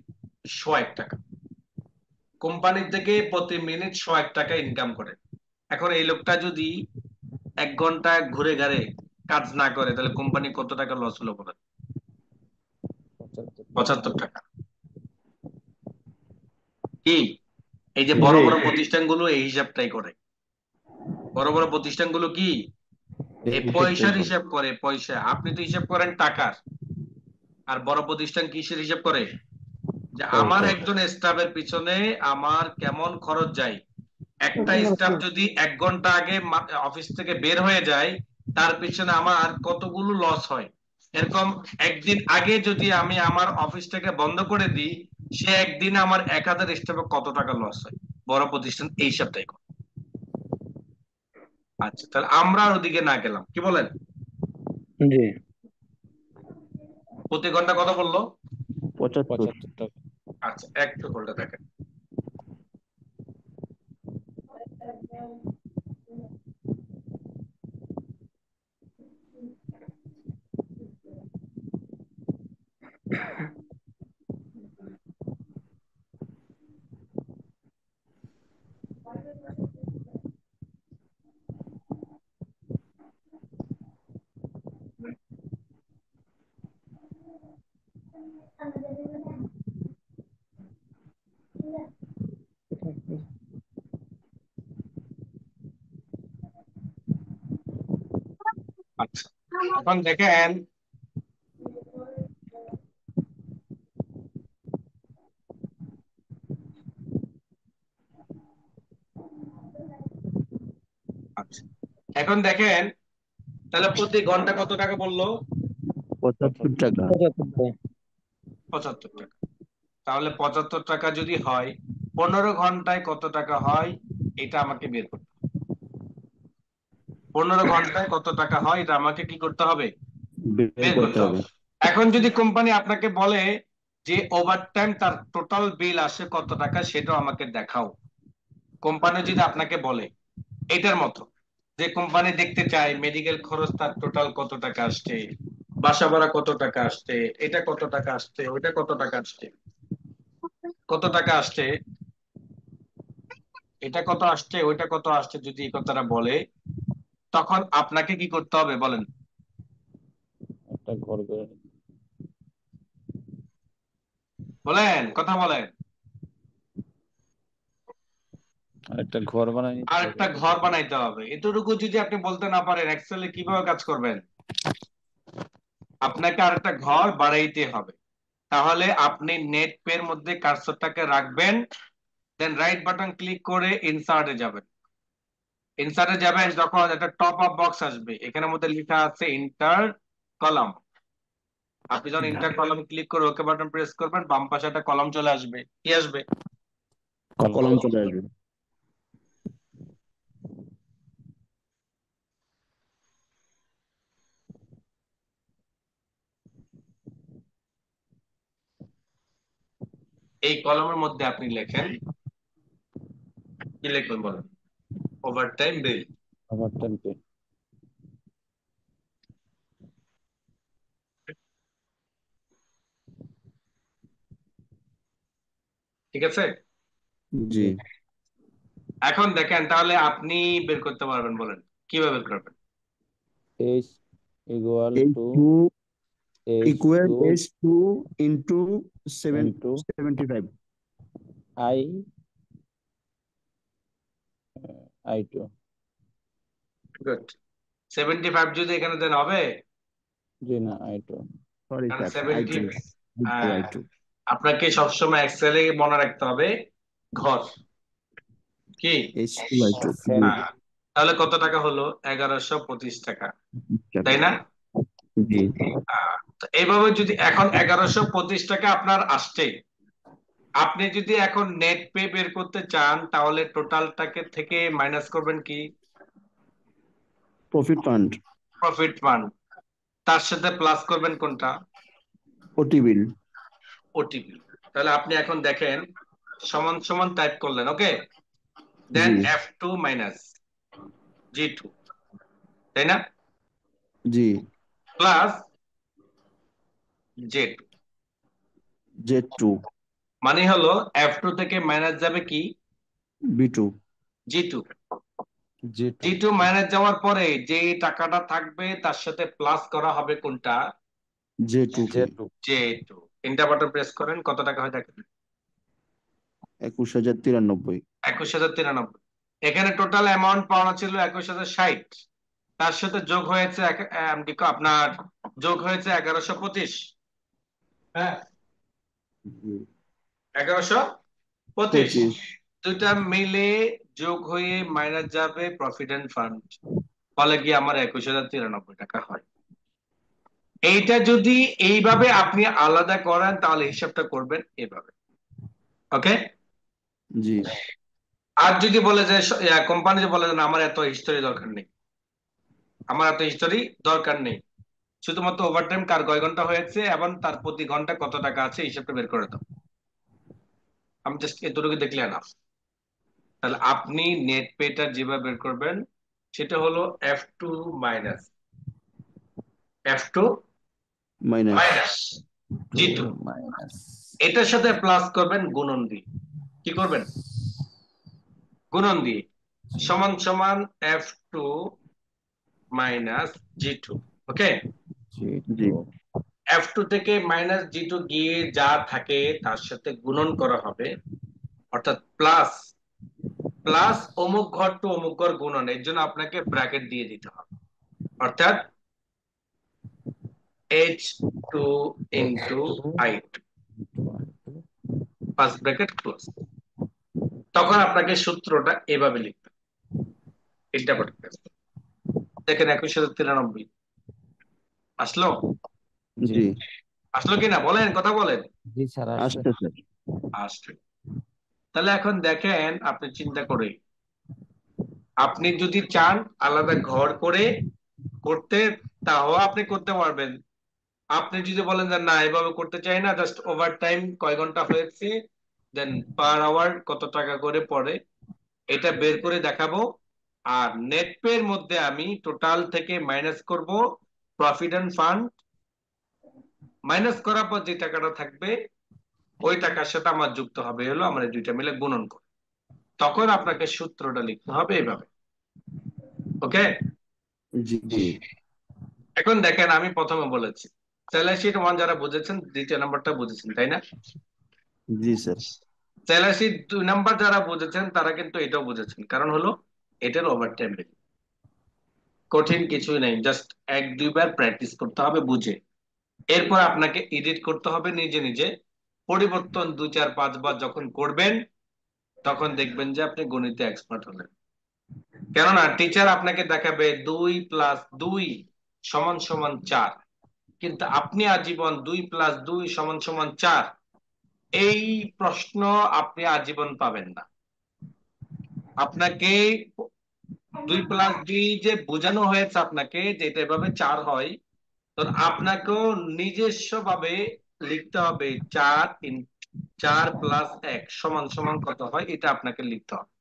100 টাকা, কোম্পানির থেকে প্রতি মিনিট 100 টাকা ইনকাম করে। এখন এই লোকটা যদি 1 ঘন্টা ঘুরে ঘাড়ে কাজ না করে, তাহলে কোম্পানি কত টাকা লস হলো বলেন? 75 টাকা। 75 টাকা। কি এই যে বড় বড় প্রতিষ্ঠানগুলো এই হিসাবটাই করে। বড় বড় প্রতিষ্ঠানগুলো কি এই পয়সার হিসাব করে, পয়সা। আপনি তো হিসাব করেন টাকার, আর বড় প্রতিষ্ঠান কিসের হিসাব করে? যে আমার পয়সা। একজন স্টাফের পিছনে আমার কেমন খরচ যায়। একটা স্টাফ যদি 1 ঘন্টা আগে অফিস থেকে বের হয়ে যায়, তার পিছনে আমার কতগুলো লস হয়। এরকম একদিন আগে যদি আমি আমার অফিসটাকে বন্ধ করে দিই, সে একদিন আমার 1000 স্টাফে কত টাকা লস হয়। বড় প্রতিষ্ঠান এই হিসাবটাই করে। আচ্ছা, তাহলে আমরা আর ওদিকে না গেলাম, কি বলেন? জি। প্রতি ঘন্টা কত বললো? 75। 75 টাকা। আচ্ছা, একটু হোল্ডে দেখেন। আচ্ছা, এখন দেখেন আচ্ছা, এখন দেখেন তাহলে প্রতি ঘন্টা কত টাকা বললো? 75 টাকা। 75 টাকা। তাহলে 75 টাকা যদি হয়, 15 ঘন্টায় কত টাকা হয়, এটা আমাকে বের করতে হবে। 15 ঘন্টায় কত টাকা হয়, এটা আমাকে কি করতে হবে? বের বের করতে করতে হবে। হবে। এখন যদি কোম্পানি আপনাকে বলে যে ওভারটাইম তার টোটাল বিল আসে কত টাকা, সেটাও আমাকে দেখাও। কোম্পানি যদি আপনাকে বলে এটার মতো, যে কোম্পানি দেখতে চায় মেডিকেল খরচ তার টোটাল কত টাকা আসছে, বাসা ভাড়া কত টাকা আসছে, এটা কত টাকা আসছে, ওইটা কত টাকা আসছে, কত টাকা আসছে, এটা কত আসছে, ওইটা কত আসছে, যদি এই কথাটা বলে, তখন আপনাকে কি করতে হবে বলেন? একটা ঘর করে নিতে। বলেন, কথা বলেন। আর একটা ঘর বানাই নিতে আর হবে। একটা ঘর বানাইতে হবে। এতটুকু যদি আপনি বলতে না পারেন, এক্সেলে কিভাবে কাজ করবেন? আপনাকে আর একটা ঘর বানাইতে হবে। তাহলে আপনি নেট পে এর মধ্যে কার্সরটাকে রাখবেন, দেন রাইট বাটন ক্লিক করে ইনসার্টে যাবেন। ইনসার্টে যাবেন, যখন একটা টপ আপ বক্স আসবে, এখানের মধ্যে লেখা আছে ইন্টার কলাম। আপনি যখন ইন্টার কলাম ক্লিক করে ওকে বাটন প্রেস করবেন, বাম পাশে একটা কলাম চলে আসবে। কি আসবে? কলম চলে আসবে। এই কলামের মধ্যে আপনি লেখেন, কি লিখবেন বলেন? ওভারটাইম বিল। আবার টানবে। ঠিক আছে? জি। এখন দেখেন তাহলে আপনি বের করতে পারবেন, বলেন কিভাবে বের করবেন? H equal to H2 equal H2 H2 into into 75. I I2 good. 75 যদি এখানে দেন হবে? জি না I2 Sorry কারণ sir, 70, I2. I2. আপনাকে সবসময় এক্সেলে মনে রাখতে হবে ঘর। কি? H2 I2. জি। হ্যাঁ। তাহলে কত টাকা হলো? 1125 টাকা, টাকা। তাই না? জি। তো এইভাবে যদি এখন 1125 টাকা আপনার আসছে, আপনি যদি এখন নেট পে বের করতে চান তাহলে টোটালটাকে থেকে মাইনাস করবেন কি? Profit fund, profit fund. তার সাথে প্লাস করবেন কোনটা? ওটি বিল। ওটিপি। তাহলে আপনি এখন দেখেন সমান সমান টাইপ করলেন, ওকে, দেন জি F2 মাইনাস G2, তাই না, জি। Plus J2। Z2, মানে হলো F2 থেকে মাইনাস যাবে কি? B2, G2। G2 G2 minus যাওয়ার পরে যে টাকাটা থাকবে তার সাথে প্লাস করা হবে কোনটা? J2 কে। J2 J2। Inter button press করেন, কত টাকা হয় দেখেন। 21,093। 21,093। এখানে টোটাল অ্যামাউন্ট পাওনা ছিল 21,060। তার সাথে যোগ হয়েছে আপনার যোগ হয়েছে 1125। হ্যাঁ, জি। 1125। 25। দুইটা মিলে যোগ হয়ে মাইনাস যাবে প্রফিট এন্ড ফান্ড, ফলে কি আমার 21,093 টাকা হয়। এইটা যদি এইভাবে আপনি আলাদা করেন তাহলে হিসাবটা করবেন এভাবে, ওকে। জি আর যদি বলে যে কোম্পানি যে বলে যে না, আমার এত হিস্টোরি দরকার নেই, আমার এত হিস্টোরি দরকার নেই, শুধুমাত্র ওভারটাইম কার কয় ঘন্টা হয়েছে এবং তার প্রতি ঘন্টা কত টাকা আছে হিসাবটা বের করে দাও, আমি জাস্ট এতটুকু দেখলে এনাফ। তাহলে আপনি নেট পেটা যেভাবে বের করবেন সেটা হলো F2 minus F2 minus minus G2। Minus এটার সাথে প্লাস করবেন গুণন দিয়ে। কি করবেন? গুণন দিয়ে। সমান সমান F2 মাইনাস G2, ওকে। জি G2 F2 থেকে মাইনাস G2 গিয়ে যা থাকে তার সাথে গুণন করা হবে, অর্থাৎ প্লাস প্লাস অমুক ঘর টু অমুক ঘর গুণন, এর জন্য আপনাকে ব্র্যাকেট দিয়ে দিতে হবে, অর্থাৎ H2 into I2, first bracket close. তখন আপনাকে সূত্রটা এভাবে লিখতে হবে। এটা করতে হবে। দেখেন 21,093 আসলো। জি জি আসলো কিনা বলেন, কথা বলেন। জি স্যার আসছে আসছে স্যার। আসলো। তাহলে এখন দেখেন আপনি চিন্তা করে, আপনি যদি চান আলাদা ঘর করে করতে, তাও আপনি করতে পারবেন। আপনি যদি বলেন যে না এভাবে করতে চাই না, জাস্ট ওভার টাইম কয় ঘন্টা হয়েছে, দেন পার আওয়ার কত টাকা করে পড়ে, এটা বের করে দেখাবো। আর নেট পে এর মধ্যে আমি টোটাল থেকে মাইনাস করব প্রফিট এন্ড ফান্ড, মাইনাস করার পর যে টাকাটা থাকবে ওই টাকার সাথে আমার যুক্ত হবে হলো আমরা দুইটা মিলে গুণন করব। তখন আপনাকে সূত্রটা লিখতে হবে এইভাবে, ওকে। জি জি এখন দেখেন আমি প্রথমে বলেছি স্যালারি শিট 1 যারা বুঝেছেন দ্বিতীয় নাম্বারটা বুঝেছেন, তাই না? জি স্যার। স্যালারি শিট 2 নাম্বার যারা বুঝেছেন তারা কিন্তু এটাও বুঝেছেন, কারণ হলো এটার ওভারটাইম রেট। কঠিন কিছুই নাই, জাস্ট এক দুইবার প্র্যাকটিস করতে হবে বুঝে। এরপর আপনাকে এডিট করতে হবে নিজে নিজে। পরিবর্তন 2 4 5 বার যখন করবেন তখন দেখবেন যে আপনি গণিতে এক্সপার্ট হলেন। কেননা টিচার আপনাকে দেখাবে 2 + 2 = 4, কিন্তু আপনি আজীবন 2 + 2 = 4 এই প্রশ্ন আপনি আজীবন পাবেন না। আপনাকে 2 + 2 যে বোঝানো হয়েছে আপনাকে যে এটা এভাবে 4 হয়, তো আপনাকেও নিজস্ব ভাবে লিখতে হবে 4 + 1 = কত হয়, এটা আপনাকে লিখতে হবে।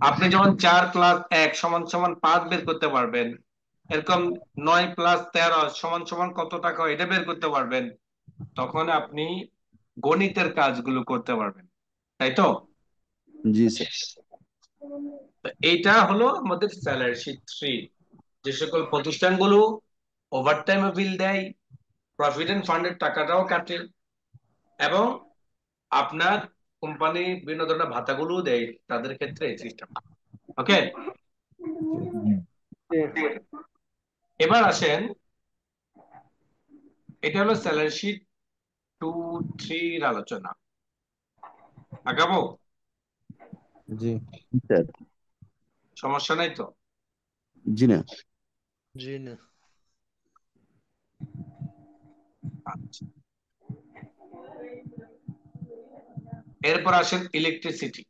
আপনি যখন 4 + 1 = 5 বের করতে পারবেন, এরকম 9 + 13 = কত টাকা হয় এটা বের করতে পারবেন, তখন আপনি গণিতের কাজগুলো করতে পারবেন, তাই তো? জি স্যার। তো এইটা হলো আমাদের স্যালারি শিট 3। যে সকল প্রতিষ্ঠানগুলো ওভারটাইমে বিল দেয়, প্রভিডেন্ট ফান্ডের টাকাটাও কাটে, এবং আপনার কোম্পানি বিভিন্ন ধরনের ভাতাগুলো দেয়, তাদের ক্ষেত্রে এই সিস্টেম, ওকে। এবার আসেন, এটা হলো স্যালারি শিট 2 3 এর আলোচনা। আগাবো? জি স্যার। সমস্যা নাই তো? জি না। জি না। আচ্ছা। এরপর আসেন ইলেকট্রিসিটি।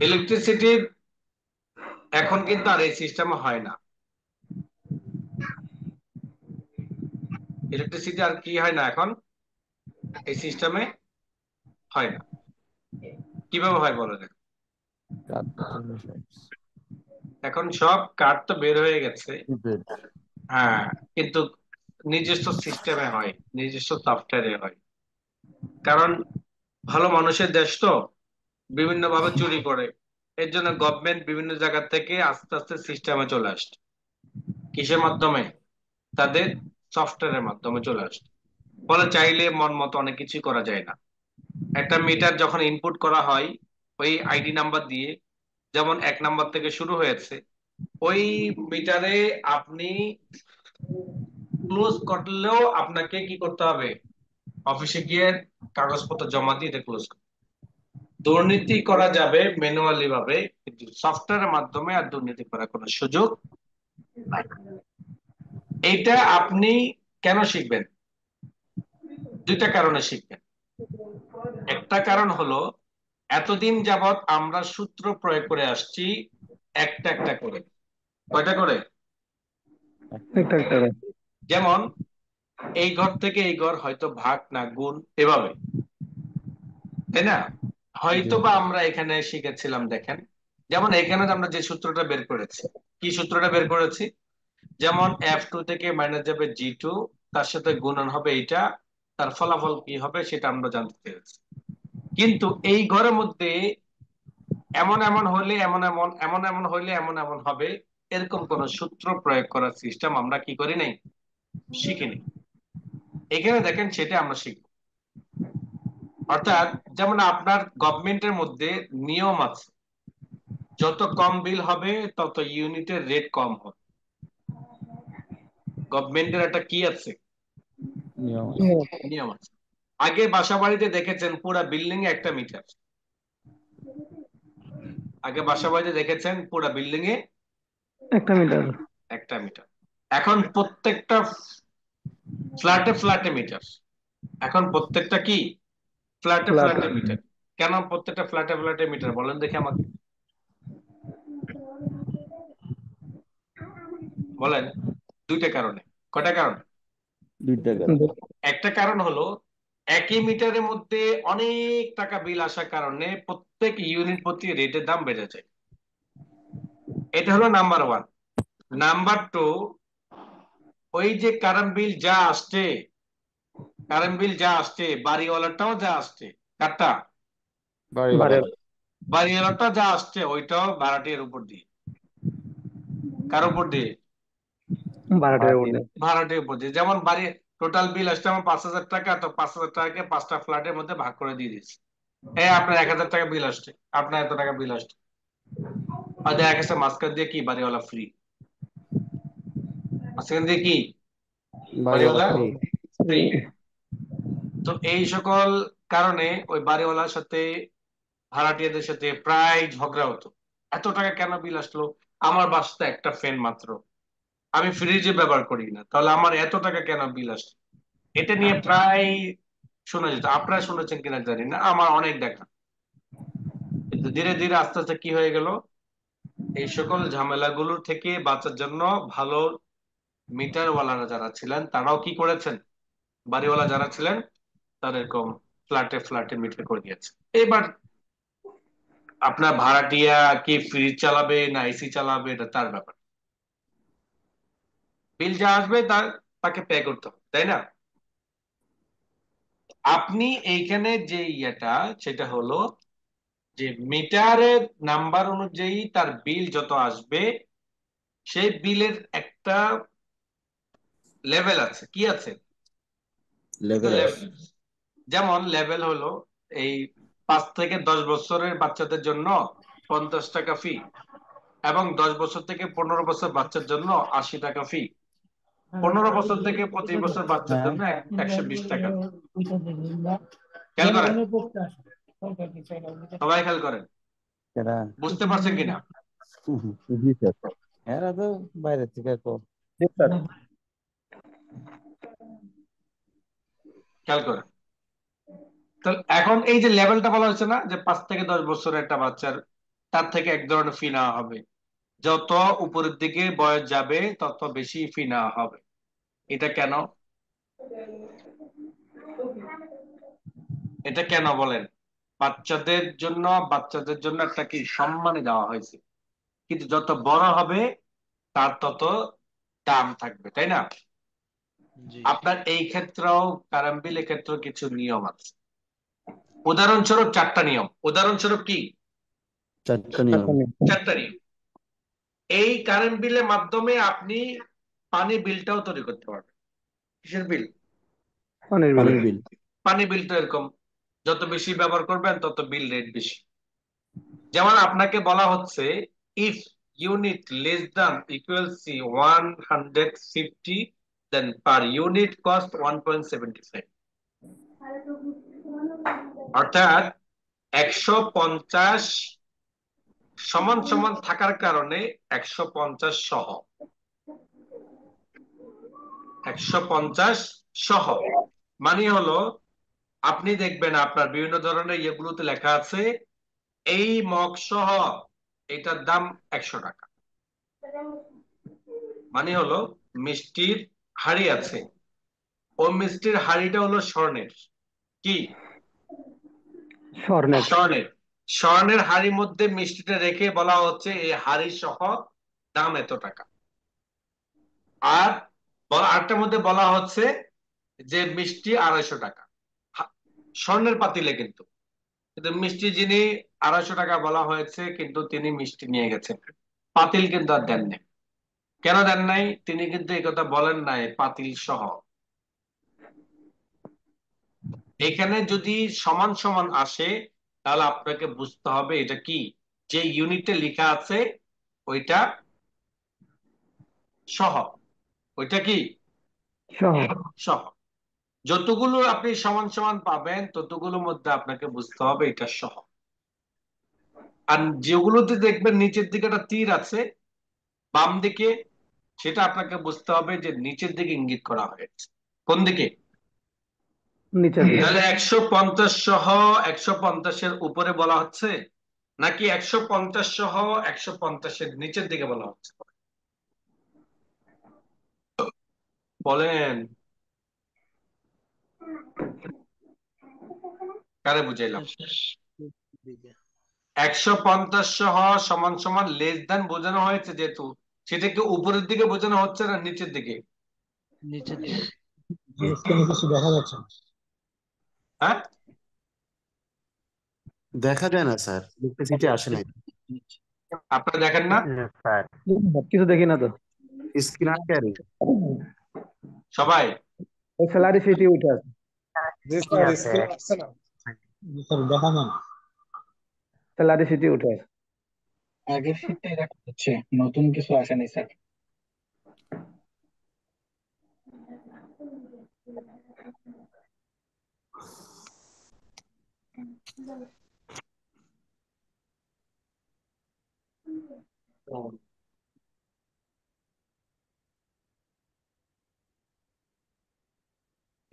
ইলেকট্রিসিটির এখন কিন্তু আর এই সিস্টেম হয় না। ইলেকট্রিসিটি আর কি হয় না এখন এই সিস্টেমে হয় না। কিভাবে হয় বলো দেখো। কার্ড চলে এসেছে। এখন সব কার্ড তো বের হয়ে গেছে, প্রিপেড। হ্যাঁ, কিন্তু নিজস্ব সিস্টেমে হয়, নিজস্ব সফটওয়্যারে হয়। কারণ ভালো মানুষের দেশ তো বিভিন্ন ভাবে চুরি করে, এর জন্য গভর্নমেন্ট বিভিন্ন জায়গা থেকে আস্তে আস্তে সিস্টেমে চলে আসছে। কিসের মাধ্যমে? তাদের সফটওয়্যারের মাধ্যমে চলে আসছে। ফলে চাইলে মন মতো অনেক কিছু করা যায় না। একটা মিটার যখন ইনপুট করা হয় ওই আইডি নাম্বার দিয়ে, যেমন 1 নাম্বার থেকে শুরু হয়েছে, ওই মিটারে আপনি ক্লোজ করলেও আপনাকে কি করতে হবে? অফিসে গিয়ে কাগজপত্র জমা দিয়ে এটা ক্লোজ করতে। দুর্নীতি করা যাবে ম্যানুয়ালি ভাবে, কিন্তু সফটওয়্যারের মাধ্যমে আর দুর্নীতি করার কোনো সুযোগ নাই। এইটা আপনি কেন শিখবেন? দুইটা কারণে শিখবেন। একটা কারণ হলো এতদিন যাবৎ আমরা সূত্র প্রয়োগ করে আসছি একটা একটা করে। কয়টা করে? একটা একটা করে। যেমন এই ঘর থেকে এই ঘর হয়তো ভাগ না গুণ, এভাবে, তাই না? জি হয়তো বা আমরা এখানে শিখেছিলাম, দেখেন, যেমন এখানে আমরা যে সূত্রটা বের করেছি, কি সূত্রটা বের করেছি? যেমন F2 থেকে মাইনাস যাবে G2, তার সাথে গুণন হবে এইটা, তার ফলাফল কি হবে সেটা আমরা জানতে পেরেছি। কিন্তু এই ঘরের মধ্যে এমন এমন হলে এমন এমন, এমন এমন হইলে এমন এমন হবে, এরকম কোন সূত্র প্রয়োগ করার সিস্টেম আমরা কি করি নাই, শিখিনি। এখানে দেখেন সেটা আমরা শিখব। অর্থাৎ যেমন আপনার গভর্নমেন্টের মধ্যে নিয়ম আছে, যত কম বিল হবে তত ইউনিটের রেট কম হবে। গভর্নমেন্টের একটা কি আছে, নিয়ম। নিয়ম আছে। আগে বাসা বাড়িতে দেখেছেন পুরা বিল্ডিং এ একটা মিটার, আগে বাসা বাড়িতে দেখেছেন পুরা বিল্ডিং এ একটা মিটার। একটা মিটার। এখন প্রত্যেকটা ফ্ল্যাটে ফ্ল্যাটে মিটার। এখন প্রত্যেকটা কি ফ্ল্যাটে ফ্ল্যাট। ফ্ল্যাটে মিটার। কেন প্রত্যেকটা ফ্ল্যাটে ফ্ল্যাটে মিটার বলেন দেখি আমাকে, বলেন। দুইটা কারণে। কয়টা কারণ? দুইটা কারণ। একটা কারণ হলো একই মিটারের মধ্যে অনেক টাকা বিল আসার কারণে প্রত্যেক ইউনিট প্রতি রেটের দাম বেড়ে যায়। এটা হলো নাম্বার ওয়ান। নাম্বার টু, ওই যে কারেন্ট বিল যা আসছে, কারেন্ট বিল যা আসছে, বাড়িওয়ালাটাও যা আসছে, কারটা? বাড়িওয়ালা। বাড়িওয়ালা। বাড়িওয়ালাটা যা আসছে ওইটাও ভাড়াটিয়ার উপর দিয়ে। কার উপর দিয়ে? ভাড়াটের উপর দিয়ে। ভাড়াটিয়ার উপর দিয়ে। যেমন বাড়ি টোটাল বিল আসছে আমার 5,000 টাকা, তো 5,000 টাকাকে 5টা ফ্ল্যাটের মধ্যে ভাগ করে দিয়ে দিচ্ছি। আপনার 1,000 টাকা বিল আসছে, আপনার এত টাকা বিল আসছে, আর দেখা গেছে মাঝখান দিয়ে কি বাড়িওয়ালা ফ্রি, মাঝখান দিয়ে কি বাড়িওয়ালা বাড়িওয়ালা ফ্রি। ফ্রি। তো এই সকল কারণে ওই বাড়িওয়ালার সাথে ভাড়াটিয়াদের সাথে প্রায় ঝগড়া হতো। এত টাকা কেন বিল আসলো? আমার বাসাতে একটা ফ্যান মাত্র, আমি ফ্রিজে ব্যবহার করি না, তাহলে আমার এত টাকা কেন বিল আসলো? এটা নিয়ে প্রায় শোনা যেত। আপনারা শুনেছেন কিনা জানি না, আমার অনেক দেখা। কিন্তু ধীরে ধীরে আস্তে আস্তে কি হয়ে গেল, এই সকল ঝামেলাগুলোর থেকে বাঁচার জন্য ভালো মিটারওয়ালারা যারা ছিলেন তারাও কি করেছেন, বাড়িওয়ালা যারা ছিলেন তারা এরকম ফ্ল্যাটে ফ্ল্যাটে মিটার করে দিয়েছে। এবার আপনার ভাড়াটিয়া কি ফ্রিজ চালাবে না এসি চালাবে এটা তার ব্যাপার, বিল যা আসবে তার তাকে পে করতে হবে, তাই না? আপনি এইখানে যে ইয়েটা, সেটা হলো যে মিটারের নাম্বার অনুযায়ী তার বিল যত আসবে, সেই বিলের একটা লেভেল আছে। কি আছে? লেভেল আছে। লেভেল। যেমন লেভেল হলো এই 5 থেকে 10 বছরের বাচ্চাদের জন্য 50 টাকা ফি, এবং 10 বছর থেকে 15 বছর বাচ্চার জন্য 80 টাকা ফি, 15 বছর থেকে 25 বছর বাচ্চার হ্যাঁ। জন্য 120 টাকা। খেয়াল করেন, সবাই খেয়াল করেন, এরা বুঝতে পারছেন কিনা? জি স্যার। এরা তো বাইরে থেকে জি স্যার। খেয়াল করেন। তো এখন এই যে লেভেলটা বলা হয়েছে না, যে 5 থেকে 10 বছরের একটা বাচ্চার তার থেকে এক ধরনের ফি নেওয়া হবে, যত উপরের দিকে বয়স যাবে তত বেশি ফি নেওয়া হবে। এটা কেন? এটা কেন বলেন? বাচ্চাদের জন্য একটা কি সম্মানী দেওয়া হয়েছে, কিন্তু যত বড় হবে তার তত দাম থাকবে, তাই না? জি আপনার এই ক্ষেত্রেও কারেন্ট বিলের ক্ষেত্রেও কিছু নিয়ম আছে। উদাহরণস্বরূপ 4টা নিয়ম। উদাহরণস্বরূপ কি? চারটা নিয়ম। 4টা নিয়ম। এই কারেন্ট বিলের মাধ্যমে আপনি পানি বিলটাও তৈরি করতে পারবেন। কিসের বিল? পানির বিল। পানির বিল। পানি বিলটা এরকম, যত বেশি ব্যবহার করবেন তত বিল রেট বেশি। যেমন আপনাকে বলা হচ্ছে if unit less than equals 150, then per unit cost 1.75। অর্থাৎ 150 সমান সমান থাকার কারণে 150 সহ 150 সহ মানে হলো, আপনি দেখবেন আপনার বিভিন্ন ধরনের ইয়েগুলোতে লেখা আছে এই মগ সহ এটার দাম 100 টাকা। মানে হলো মিষ্টির হাড়ি আছে, ওই মিষ্টির হাড়িটা হলো স্বর্ণের। কি? স্বর্ণের। স্বর্ণের। স্বর্ণের হাড়ির মধ্যে মিষ্টিটা রেখে বলা হচ্ছে এই হাড়ি সহ দাম এত টাকা। আর আরেকটার মধ্যে বলা হচ্ছে যে মিষ্টি 250 টাকা, স্বর্ণের পাতিলে কিন্তু। কিন্তু মিষ্টি যিনি 250 টাকা বলা হয়েছে, কিন্তু তিনি মিষ্টি নিয়ে গেছেন, পাতিল কিন্তু আর দেন নাই। কেন দেন নাই? তিনি কিন্তু এই কথা বলেন নাই পাতিল সহ। এখানে যদি সমান সমান আসে তাহলে আপনাকে বুঝতে হবে এটা কি, যে ইউনিটে লেখা আছে ওইটা সহ, ওইটা কি সহ। সহ। যতগুলো আপনি সমান সমান পাবেন ততগুলোর মধ্যে আপনাকে বুঝতে হবে এটা সহ। আর যেগুলোতে দেখবেন নিচের দিকে একটা তীর আছে বাম দিকে, সেটা আপনাকে বুঝতে হবে যে নিচের দিকে ইঙ্গিত করা হয়েছে। কোন দিকে? নিচের দিকে। তাহলে 150 সহ 150-এর উপরে বলা হচ্ছে, নাকি 150 সহ 150-এর নিচের দিকে বলা হচ্ছে? বলেন, কারে বুঝাইলাম? 150 সহ সমান সমান লেস দ্যান বোঝানো হয়েছে, যেহেতু সেটাকে উপরের দিকে বোঝানো হচ্ছে না নিচের দিকে? নিচের দিকে। স্ক্রিনে কিছু দেখা যাচ্ছে না। হ্যাঁ, দেখা যায় না স্যার, ইলেকট্রিসিটি আসে নাই। আপনারা দেখেন না? স্যার কিছু দেখি না তো। স্ক্রিন আটকে সবাই ওই স্যালারি সিটি উঠে আছে। জি কি স্যার, আছে? স্ক্রিন আসছে না। জি স্যার, দেখা যায় না। স্যালারি সিটি উঠে আছে। আগের শীটটাই দেখা যাচ্ছে, নতুন কিছু আসেনি স্যার।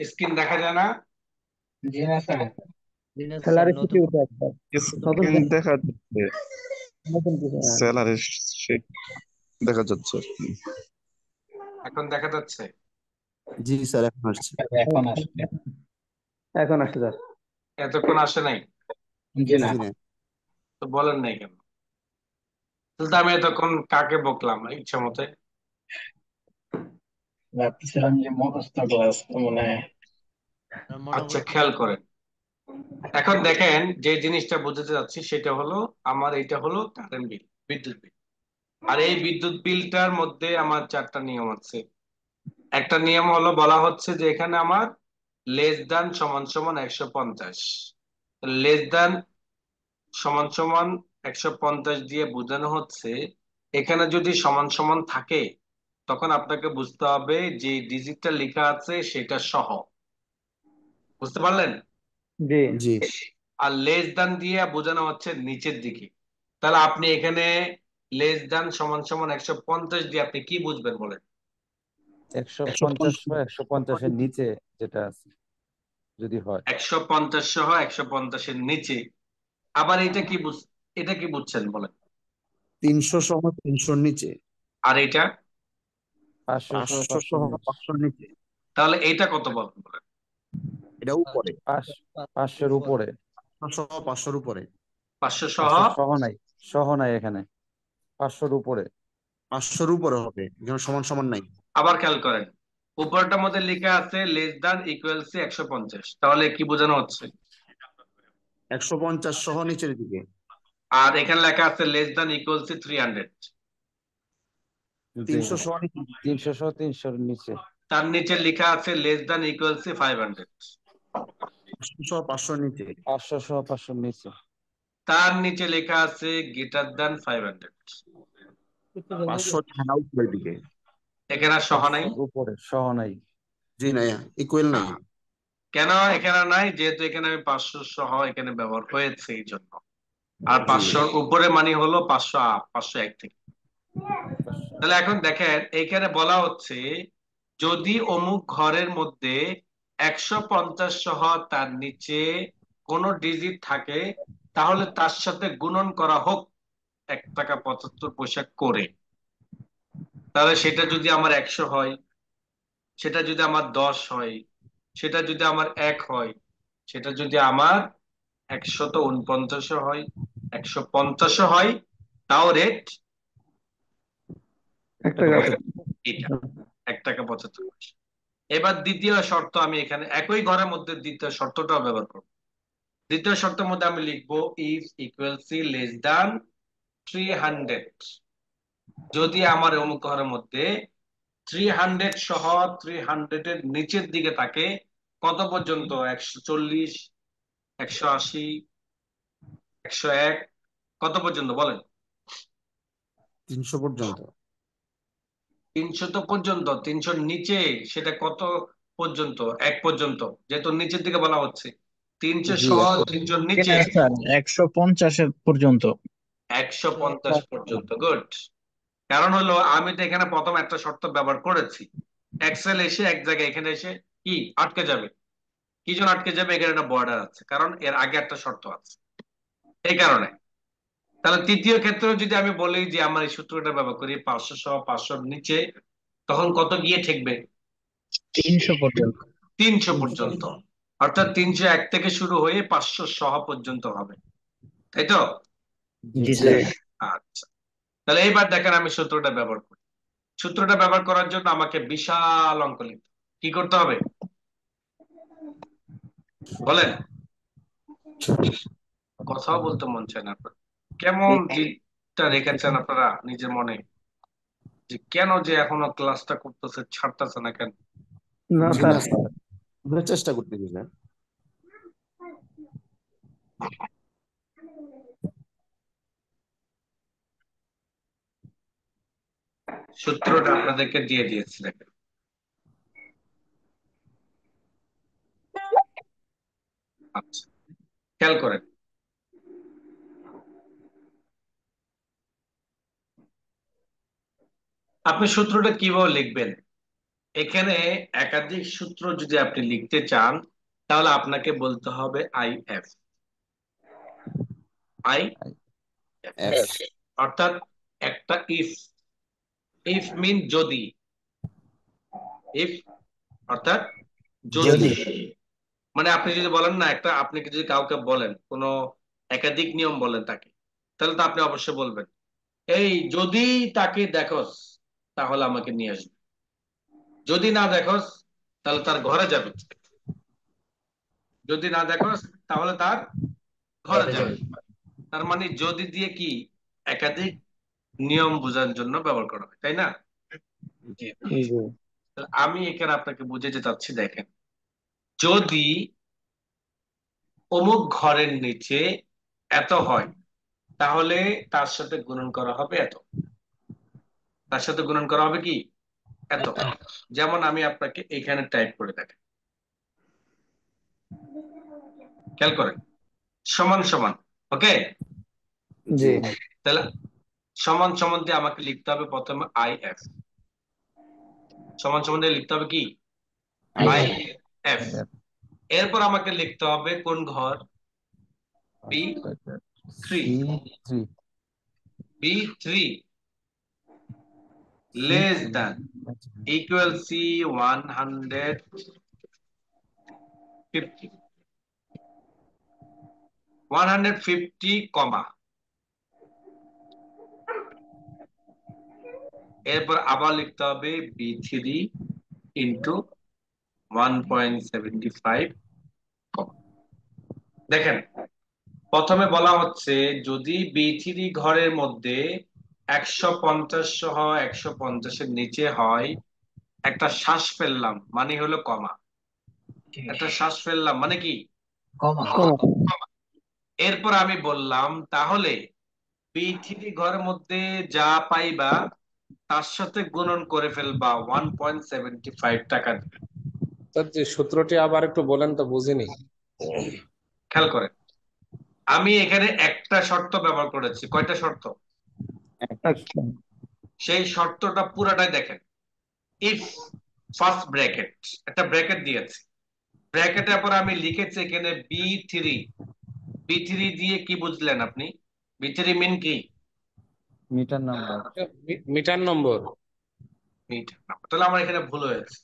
স্ক্রিন দেখা যায় না? জি না স্যার। স্যার স্যালারি সিটি নতুন উঠে আছে স্যার। নতুন স্ক্রিন দেখা যাচ্ছে, নতুন কিছু হ্যাঁ। স্যালারি শিট দেখা যাচ্ছে। এখন দেখা যাচ্ছে? জি স্যার, এখন আসছে। এখন আসছে। এখন আসছে স্যার। এতক্ষণ আসে নাই? জি না। জি না। তো বলেন নাই কেন? তাহলে তো আমি এতক্ষণ কাকে বকলাম ইচ্ছা মতে? ভাবতেছিলাম যে মুখস্থ ক্লাস তো মনে হয়। আচ্ছা, মোটামুটি খেয়াল করেন। এখন দেখেন যে জিনিসটা বোঝাতে যাচ্ছি সেটা হলো, আমার এটা হলো কারেন্ট বিল, বিদ্যুৎ বিল। আর এই বিদ্যুৎ বিলটার মধ্যে আমার 4টা নিয়ম আছে। একটা নিয়ম হলো বলা হচ্ছে যে এখানে আমার লেস দ্যান সমান সমান 150, লেস দ্যান সমান সমান 150 দিয়ে বোঝানো হচ্ছে এখানে যদি সমান সমান থাকে তখন আপনাকে বুঝতে হবে যে ডিজিটটা লেখা আছে সেটা সহ। বুঝতে পারলেন? জি। জি আর লেস দ্যান দিয়ে বোঝানো হচ্ছে নিচের দিকে। তাহলে আপনি এখানে লেস দ্যান সমান সমান 150 দিয়ে আপনি কি বুঝবেন বলেন? 150 বা 150-এর নিচে যেটা আছে। যদি হয় 150 সহ 150-এর নিচে। আবার এটা কি বুঝছেন বলেন? 300 সহ 300-র নিচে, আর এটা 500 সহ 500 সহ 500-র নিচে, তাহলে এটা কত বলেন? এটা উপরে, 500-র উপরে, 500 সহ 500-র উপরে, 500 সহ 500 সহ নাই এখানে, 500-র উপরে। 500-র উপরে হবে, এখানে সমান সমান নাই। আবার খেয়াল করেন, উপরটার মধ্যে লেখা আছে লেস দ্যান ইকুয়াল টু 150, তাহলে কি বোঝানো হচ্ছে? 150 সহ নিচের দিকে, আর এখানে লেখা আছে লেস দ্যান ইকুয়াল টু 300, 300 সহ নিচে, 300 সহ 300-র নিচে, তার নিচে লেখা আছে লেস দ্যান ইকুয়াল টু 500, 500 সহ 500-র নিচে, 500 সহ 500-র নিচে, তার নিচে লেখা আছে গ্রেটার দ্যান 500। 500 ঠানা উপরের দিকে। এখানে আর সহ নাই। 500-র উপরে সহ নাই। জি না, ইকুয়াল নাই। কেন এখানে নাই? যেহেতু এখানে আমি 500 সহ এখানে ব্যবহার হয়েছে এই জন্য। আর 500 উপরে মানে হলো 500 আপ, 501 থেকে। তাহলে এখন দেখেন এইখানে বলা হচ্ছে যদি অমুক ঘরের মধ্যে 150 সহ তার নিচে কোন ডিজিট থাকে তাহলে তার সাথে গুণন করা হোক 1 টাকা 75 পয়সা করে। তাহলে সেটা যদি আমার 100 হয়, সেটা যদি আমার 10 হয়, সেটা যদি আমার 1 হয়, সেটা যদি আমার 149 হয়, 150 হয়, তাও রেট 1 টাকা। এটা 1 টাকা 75 পয়সা। এবার দ্বিতীয় শর্ত আমি এখানে একই ঘরের মধ্যে দ্বিতীয় শর্তটাও ব্যবহার করব। দ্বিতীয় শর্তের মধ্যে আমি লিখবো if equal C less than 300, যদি আমার অমুক ঘরের মধ্যে 300 সহ 300-এর নিচের দিকে থাকে, কত পর্যন্ত? 140, 180, 101, কত পর্যন্ত বলেন? 300 পর্যন্ত। 300 তো পর্যন্ত, 300-র নিচে সেটা কত পর্যন্ত? 1 পর্যন্ত, যেহেতু নিচের দিকে বলা হচ্ছে 300 সহ 300-র নিচে 150 পর্যন্ত। 150 পর্যন্ত। গুড। কারণ হলো আমি তো এখানে প্রথম একটা শর্ত ব্যবহার করেছি, এক্সেল এসে এক জায়গায় এখানে এসে কি আটকে যাবে। কি জন্য আটকে যাবে? এখানে একটা বর্ডার আছে, কারণ এর আগে একটা শর্ত আছে, এই কারণে। তাহলে তৃতীয় ক্ষেত্রেও যদি আমি বলি যে আমার এই সূত্রটা ব্যবহার করি 500 সহ 500-র নিচে, তখন কত গিয়ে ঠেকবে? 300 পর্যন্ত। 300 পর্যন্ত। অর্থাৎ 301 থেকে শুরু হয়ে 500 সহ পর্যন্ত হবে, তাই তো? জি স্যার। আচ্ছা, তাহলে এইবার দেখেন আমি সূত্রটা ব্যবহার করি। সূত্রটা ব্যবহার করার জন্য আমাকে বিশাল অঙ্ক লিখতে হবে। কি করতে হবে বলেন? কথাও বলতে মন চায় না আপনার। কেমন জিদটা রেখেছেন আপনারা নিজের মনে, যে কেন যে এখনো ক্লাসটা করতেছে, ছাড়তেছে না কেন? না জি স্যার, না স্যার, আমরা চেষ্টা করতেছি স্যার। সূত্রটা আপনাদেরকে দিয়ে দিয়েছি, দেখেন। আচ্ছা, খেয়াল করেন। আপনি সূত্রটা কিভাবে লিখবেন? এখানে একাধিক সূত্র যদি আপনি লিখতে চান তাহলে আপনাকে বলতে হবে আই এফ। আই এফ, অর্থাৎ একটা ইফ। ইফ মিন যদি, ইফ অর্থাৎ যদি। মানে আপনি যদি বলেন না একটা, আপনি যদি কাউকে বলেন কোনো একাধিক নিয়ম বলেন তাকে, তাহলে তো আপনি অবশ্যই বলবেন এই যদি তাকে দেখোস তাহলে আমাকে নিয়ে আসবে, যদি না দেখোস তাহলে তার ঘরে যাবে, যদি না দেখোস তাহলে তার ঘরে যাবে। তার মানে যদি দিয়ে কি একাধিক নিয়ম বোঝার জন্য ব্যবহার করা হয়, তাই না? তাহলে আমি এখানে আপনাকে বুঝাতে চাচ্ছি, দেখেন যদি অমুক ঘরের নিচে এত হয় তাহলে তার সাথে গুণন করা হবে এত, তার সাথে গুণন করা হবে কি এত। যেমন আমি আপনাকে এখানে টাইপ করে দেখেন, খেয়াল করেন, সমান সমান। ওকে, জি তাহলে সমান সমান দিয়ে আমাকে লিখতে হবে প্রথমে আই এফ। সমান সমান দিয়ে লিখতে হবে কি আই এফ। এরপর আমাকে লিখতে হবে কোন ঘর, B three. C3 B three less than equal C 150 150 comma, এরপর আবার লিখতে হবে বি থ্রি ইন্টু 1.75 কমা। দেখেন প্রথমে বলা হচ্ছে যদি বি থ্রি ঘরের মধ্যে 150 সহ 150-এর নিচে হয়, একটা শ্বাস ফেললাম মানে হলো কমা, জি, একটা শ্বাস ফেললাম মানে কি কমা কমা। এরপর আমি বললাম তাহলে বি থ্রি ঘরের মধ্যে যা পাইবা তার সাথে গুণন করে ফেলবা 1.75 টাকা দিবে। স্যার যে সূত্রটি আবার একটু বলেন তো, বুঝিনি। খেয়াল করেন আমি এখানে একটা শর্ত ব্যবহার করেছি। কয়টা শর্ত? একটা সেই শর্তটা পুরাটাই দেখেন। ইফ ফার্স্ট ব্র্যাকেট, একটা ব্র্যাকেট দিয়েছে, ব্র্যাকেটের পর আমি লিখেছি এখানে বি থ্রি। বি থ্রি দিয়ে কি বুঝলেন আপনি? বি থ্রি মিন কি? Meter number. Meter number. Meter number. তাহলে আমার এখানে ভুল হয়েছে,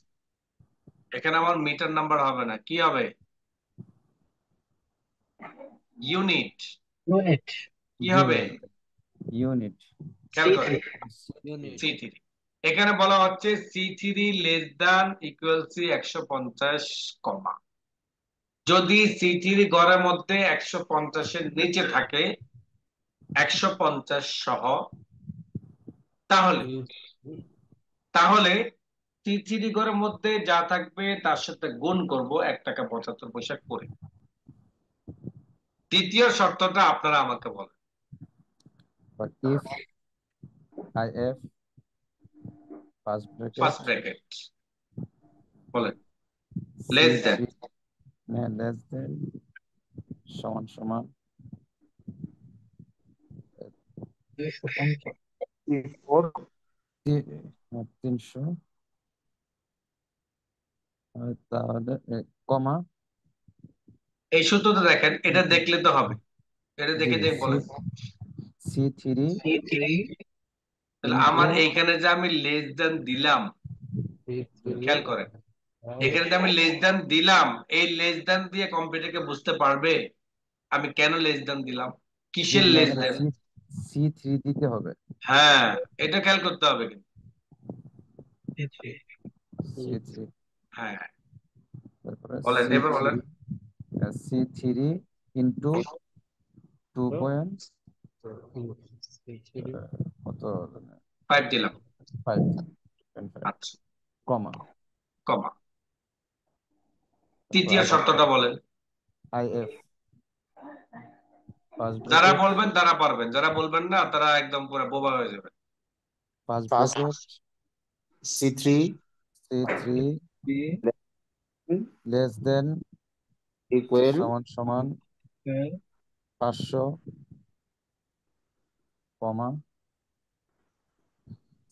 এখানে আমার মিটার নাম্বার হবে না, কি হবে? ইউনিট। ইউনিট কি হবে? ইউনিট। খেয়াল করেন ইউনিট। সি থ্রি, এখানে বলা হচ্ছে C three less than equal C 150 comma. যদি সি থ্রি ঘরের মধ্যে 150-এর নিচে থাকে 150 সহ, তাহলে তাহলে সি থ্রি ঘরের মধ্যে যা থাকবে তার সাথে গুণ করব 1 টাকা 75 পয়সা করে। দ্বিতীয় শর্তটা আপনারা আমাকে বলেন। But if IF first bracket first bracket বলেন লেস দ্যান less than সমান সমান 250 300 তাহলে কমা এই সূত্রটা দেখেন, এটা দেখলে তো হবে, এটা দেখে যে বলেন। C3 C3 তাহলে আমার এইখানে যে আমি লেস দ্যান দিলাম, খেয়াল করেন এখানে যে আমি লেস দ্যান দিলাম, এই লেস দ্যান দিয়ে কম্পিউটারকে বুঝতে পারবে আমি কেন লেস দ্যান দিলাম, কিসের লেস দ্যান। C3 দিতে হবে। হ্যাঁ এটা খেয়াল করতে হবে কিন্তু। C3 হ্যাঁ তারপরে বলেন, এবার বলেন। C3 into 2 পয়েন্ট কত 5 দিলাম। 5 আচ্ছা কমা কমা। তৃতীয় শর্তটা বলেন। IF ফার্স্ট যারা ব্র্যাকেট বলবেন তারা পারবেন, যারা বলবেন না তারা একদম পুরো বোবা হয়ে যাবে। First bracket C3 C3 less than equal সমান 500 কমা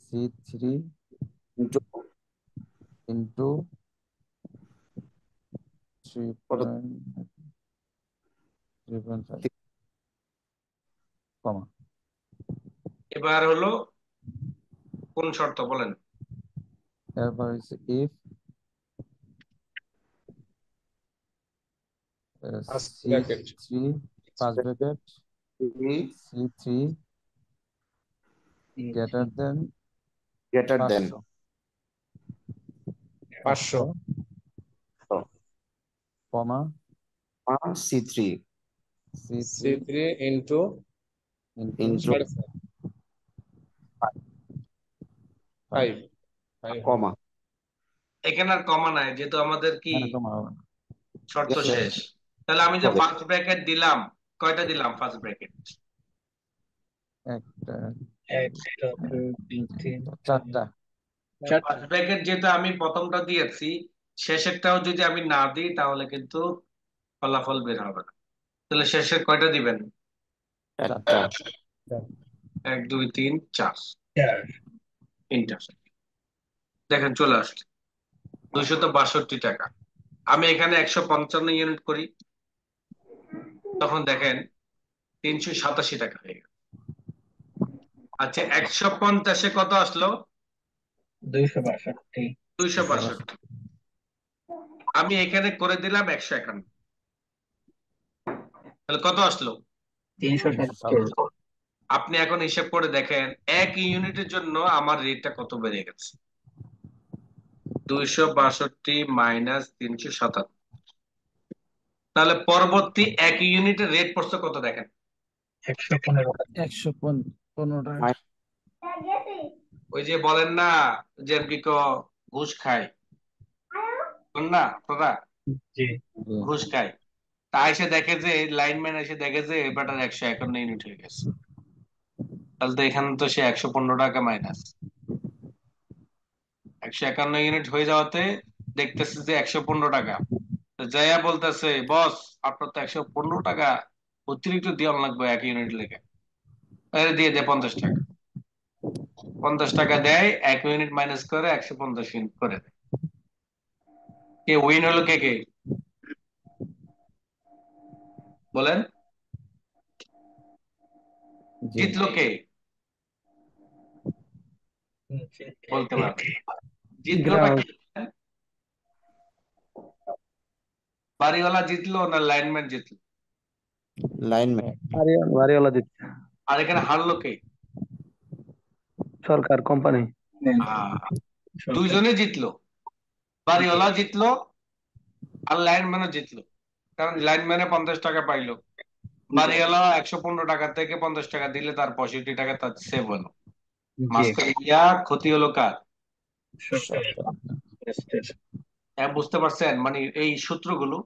C3 into into 3.5 কমা এবার হলো কোন শর্ত বলেন? এরপর হচ্ছে if C3 first bracket C3 greater than 500 comma C3 C3 into into 5 comma এখানে আর কমা নাই, যেহেতু আমাদের কি কমা হবে না। শর্ত Yes, শেষ। তাহলে আমি যে হবে। ফার্স্ট ব্র্যাকেট দিলাম, কয়টা দিলাম ফার্স্ট ব্র্যাকেট? একটা একটা 2 3 চারটা ফার্স্ট ব্র্যাকেট যেহেতু আমি প্রথমটা দিয়েছি, শেষেরটাও যদি আমি না দিই তাহলে কিন্তু ফলাফল বের হবে না। তাহলে শেষের কয়টা দিবেন? একটা 1 2 3 4 4 তিনটা। দেখেন চলে আসছে 262 টাকা। আমি এখানে 155 ইউনিট করি, তখন দেখেন 387 টাকা হয়ে গেল। আচ্ছা 150-এ কত আসলো? 262 262। আমি এখানে করে দিলাম 151, তাহলে কত আসলো? 377 আপনি এখন হিসাব করে দেখেন এক ইউনিটের জন্য আমার রেটটা কত বেড়ে গেছে। 262 মাইনাস 377, তাহলে পরবর্তী এক ইউনিটের রেট পড়ছে কত দেখেন। 115 115 টাকা। ওই যে বলেন না যে কি ঘুষ খায়, বলেন না আপনারা জি ঘুষ খায়, তা এসে দেখে যে লাইনম্যান এসে দেখে যে এবারটার 151 ইউনিট হয়ে গেছে, তাহলে তো এখানে তো সে 115 টাকা মাইনাস 151 ইউনিট হয়ে যাওয়াতে দেখতেছে যে 115 টাকা। তো যাইয়া বলতেছে বস আপনার তো 115 টাকা অতিরিক্ত দেওয়া লাগবে এক ইউনিট লেগে, দিয়ে দে 50 টাকা। 50 টাকা দেয়, এক ইউনিট মাইনাস করে 150 ইউনিট করে দেয়। কে উইন হলো? কে কে বলেন, জি জিতলো কে? বলতে পারবে? জিতলোটা গ্রাহক। কি? বাড়িওয়ালা জিতলো না লাইনম্যান জিতলো? লাইনম্যান। বাড়িওয়ালা দিচ্ছে, আর এখানে হারলো কে? সরকার, কোম্পানি। আহ, দুইজনে জিতলো, বাড়িওয়ালা জিতলো আর লাইনম্যানও জিতলো, কারণ লাইনম্যানে 50 টাকা পাইলো, বাড়িওয়ালা 115 টাকা থেকে 50 টাকা দিলে তার 65 টাকা তার সেভ হলো। মাঝখানে ইয়া ক্ষতি হলো কার? হ্যাঁ, বুঝতে পারছেন? মানে এই সূত্রগুলো,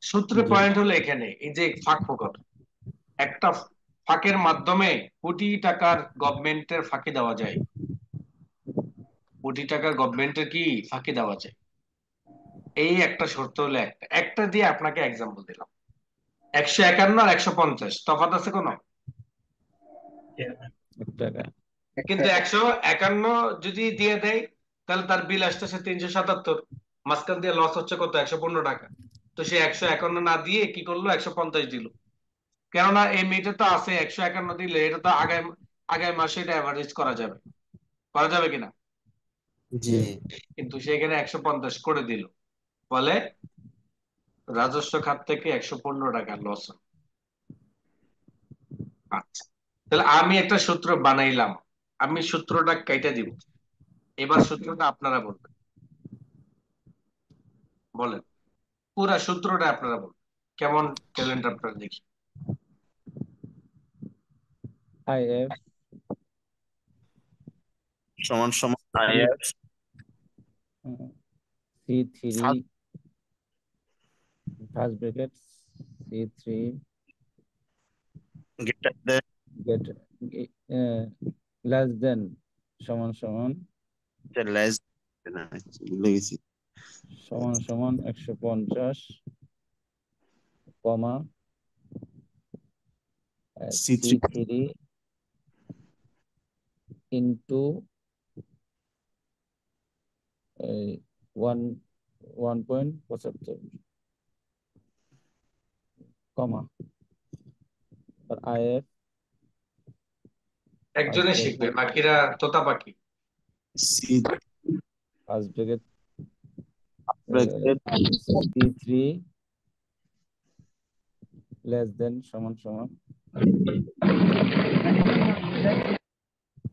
সূত্রের জি পয়েন্ট হলো এখানে এই যে ফাঁক ফোকর, একটা ফাঁকের মাধ্যমে কোটি টাকার গভর্নমেন্টের ফাঁকি দেওয়া যায়, কোটি টাকার গভর্নমেন্টের কি ফাঁকি দেওয়া যায়, এই একটা শর্ত হলো একটা একটা দিয়ে আপনাকে এক্সাম্পল দিলাম। 151 আর 150 তফাৎ আছে কোনো? 1 টাকা। কিন্তু 151 যদি দিয়ে দেয় তাহলে তার বিল আসতেছে 377, মাঝখান দিয়ে লস হচ্ছে কত? 115 টাকা। তো সে 151 না দিয়ে কি করলো? 150 দিল, কেননা এই মেয়েটা তো আছে 151 দিলে এটা তো আগামী আগামী মাসে এটা অ্যাভারেজ করা যাবে, করা যাবে কিনা? জি। কিন্তু সেখানে 150 করে দিল, ফলে রাজস্ব খাত থেকে 115 টাকা লস। আচ্ছা, তাহলে আমি একটা সূত্র বানাইলাম, আমি সূত্রটা কেটে দিব, এবার সূত্রটা আপনারা বলবেন, বলেন পুরা সূত্রটা আপনারা বলবেন, কেমন ট্যালেন্ট আপনারা দেখি। IF সমান সমান IF C3 first bracket C3 greater than get less than সমান সমান less লেগেছি সমান 150 কমা C3 C3 into 1.75 comma R IF একজনে শিখবে, বাকিরা তোতা পাখি। C3 first bracket bracket C3 less than সমান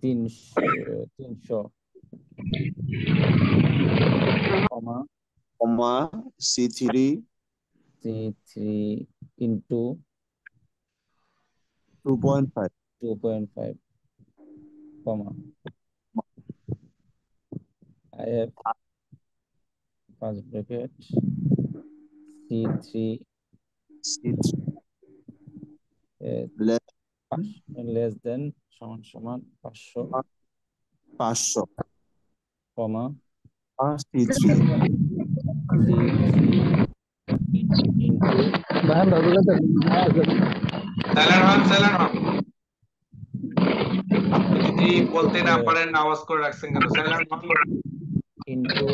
300 comma C3 into 2.5 comma IF first bracket C3 less than সমান 500 comma C3 into silent হন। আপনি যদি বলতে না পারেন আওয়াজ করে রাখছেন কেন? সাইলেন্ট হন। into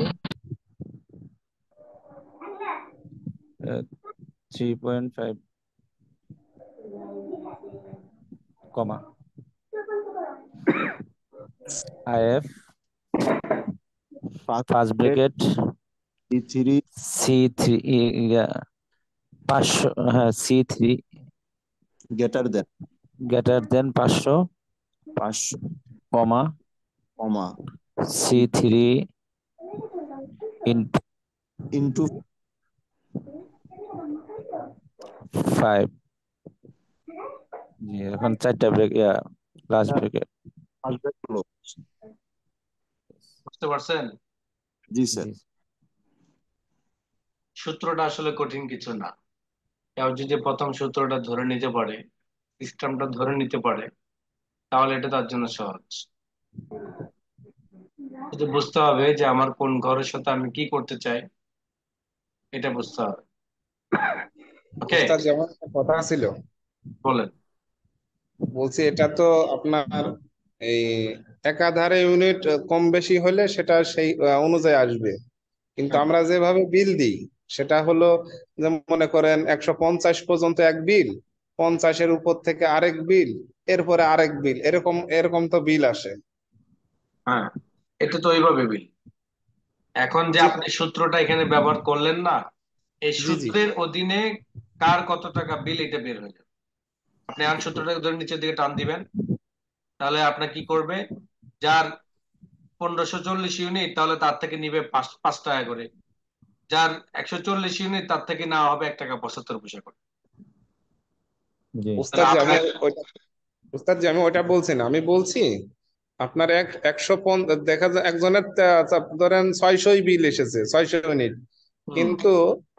3.5 comma IF first bracket C3 C3 500 হ্যাঁ C3 greater than greater than 500 500 comma comma C3 into 5 জি এখন 4টা break last bracket first bracket close বুঝতে পারছেন? জি স্যার সূত্রটা আসলে কঠিন কিছু না। কেউ যদি প্রথম সূত্রটা ধরে নিতে পারে, সিস্টেমটা ধরে নিতে পারে, তাহলে এটা তার জন্য সহজ। শুধু বুঝতে হবে যে আমার কোন ঘরের সাথে আমি কি করতে চাই, এটা বুঝতে হবে। ওকে, ওস্তাদ যেমন একটা কথা ছিল, বলেন। বলছি এটা তো আপনার এই একাধারে ইউনিট কম বেশি হলে সেটা সেই অনুযায়ী আসবে, কিন্তু আমরা যেভাবে বিল দিই সেটা হলো, যেমন মনে করেন 150 পর্যন্ত এক বিল, 50-এর উপর থেকে আরেক বিল, এরপরে আরেক বিল, এরকম এরকম তো বিল আসে। হ্যাঁ, এটা তো ওইভাবে বিল। এখন যে জি আপনি সূত্রটা এখানে ব্যবহার করলেন না, এই জি জি সূত্রের অধীনে কার কত টাকা বিল এটা বের হয়ে যাবে। আপনি আন সূত্রটাকে ধরে নিচের দিকে টান দিবেন, তাহলে আপনার কি করবে, যার 1540 ইউনিট তাহলে তার থেকে নিবে 5 টাকা করে, যার 140 ইউনিট তার থেকে নেওয়া হবে 1 টাকা 75 পয়সা করে। জি উস্তাদ জি, আপনার উস্তাদ জি আমি ওইটা বলছি না, আমি বলছি আপনার 150 দেখা যায় একজনের ধরেন 600 বিল এসেছে, 600 ইউনিট, কিন্তু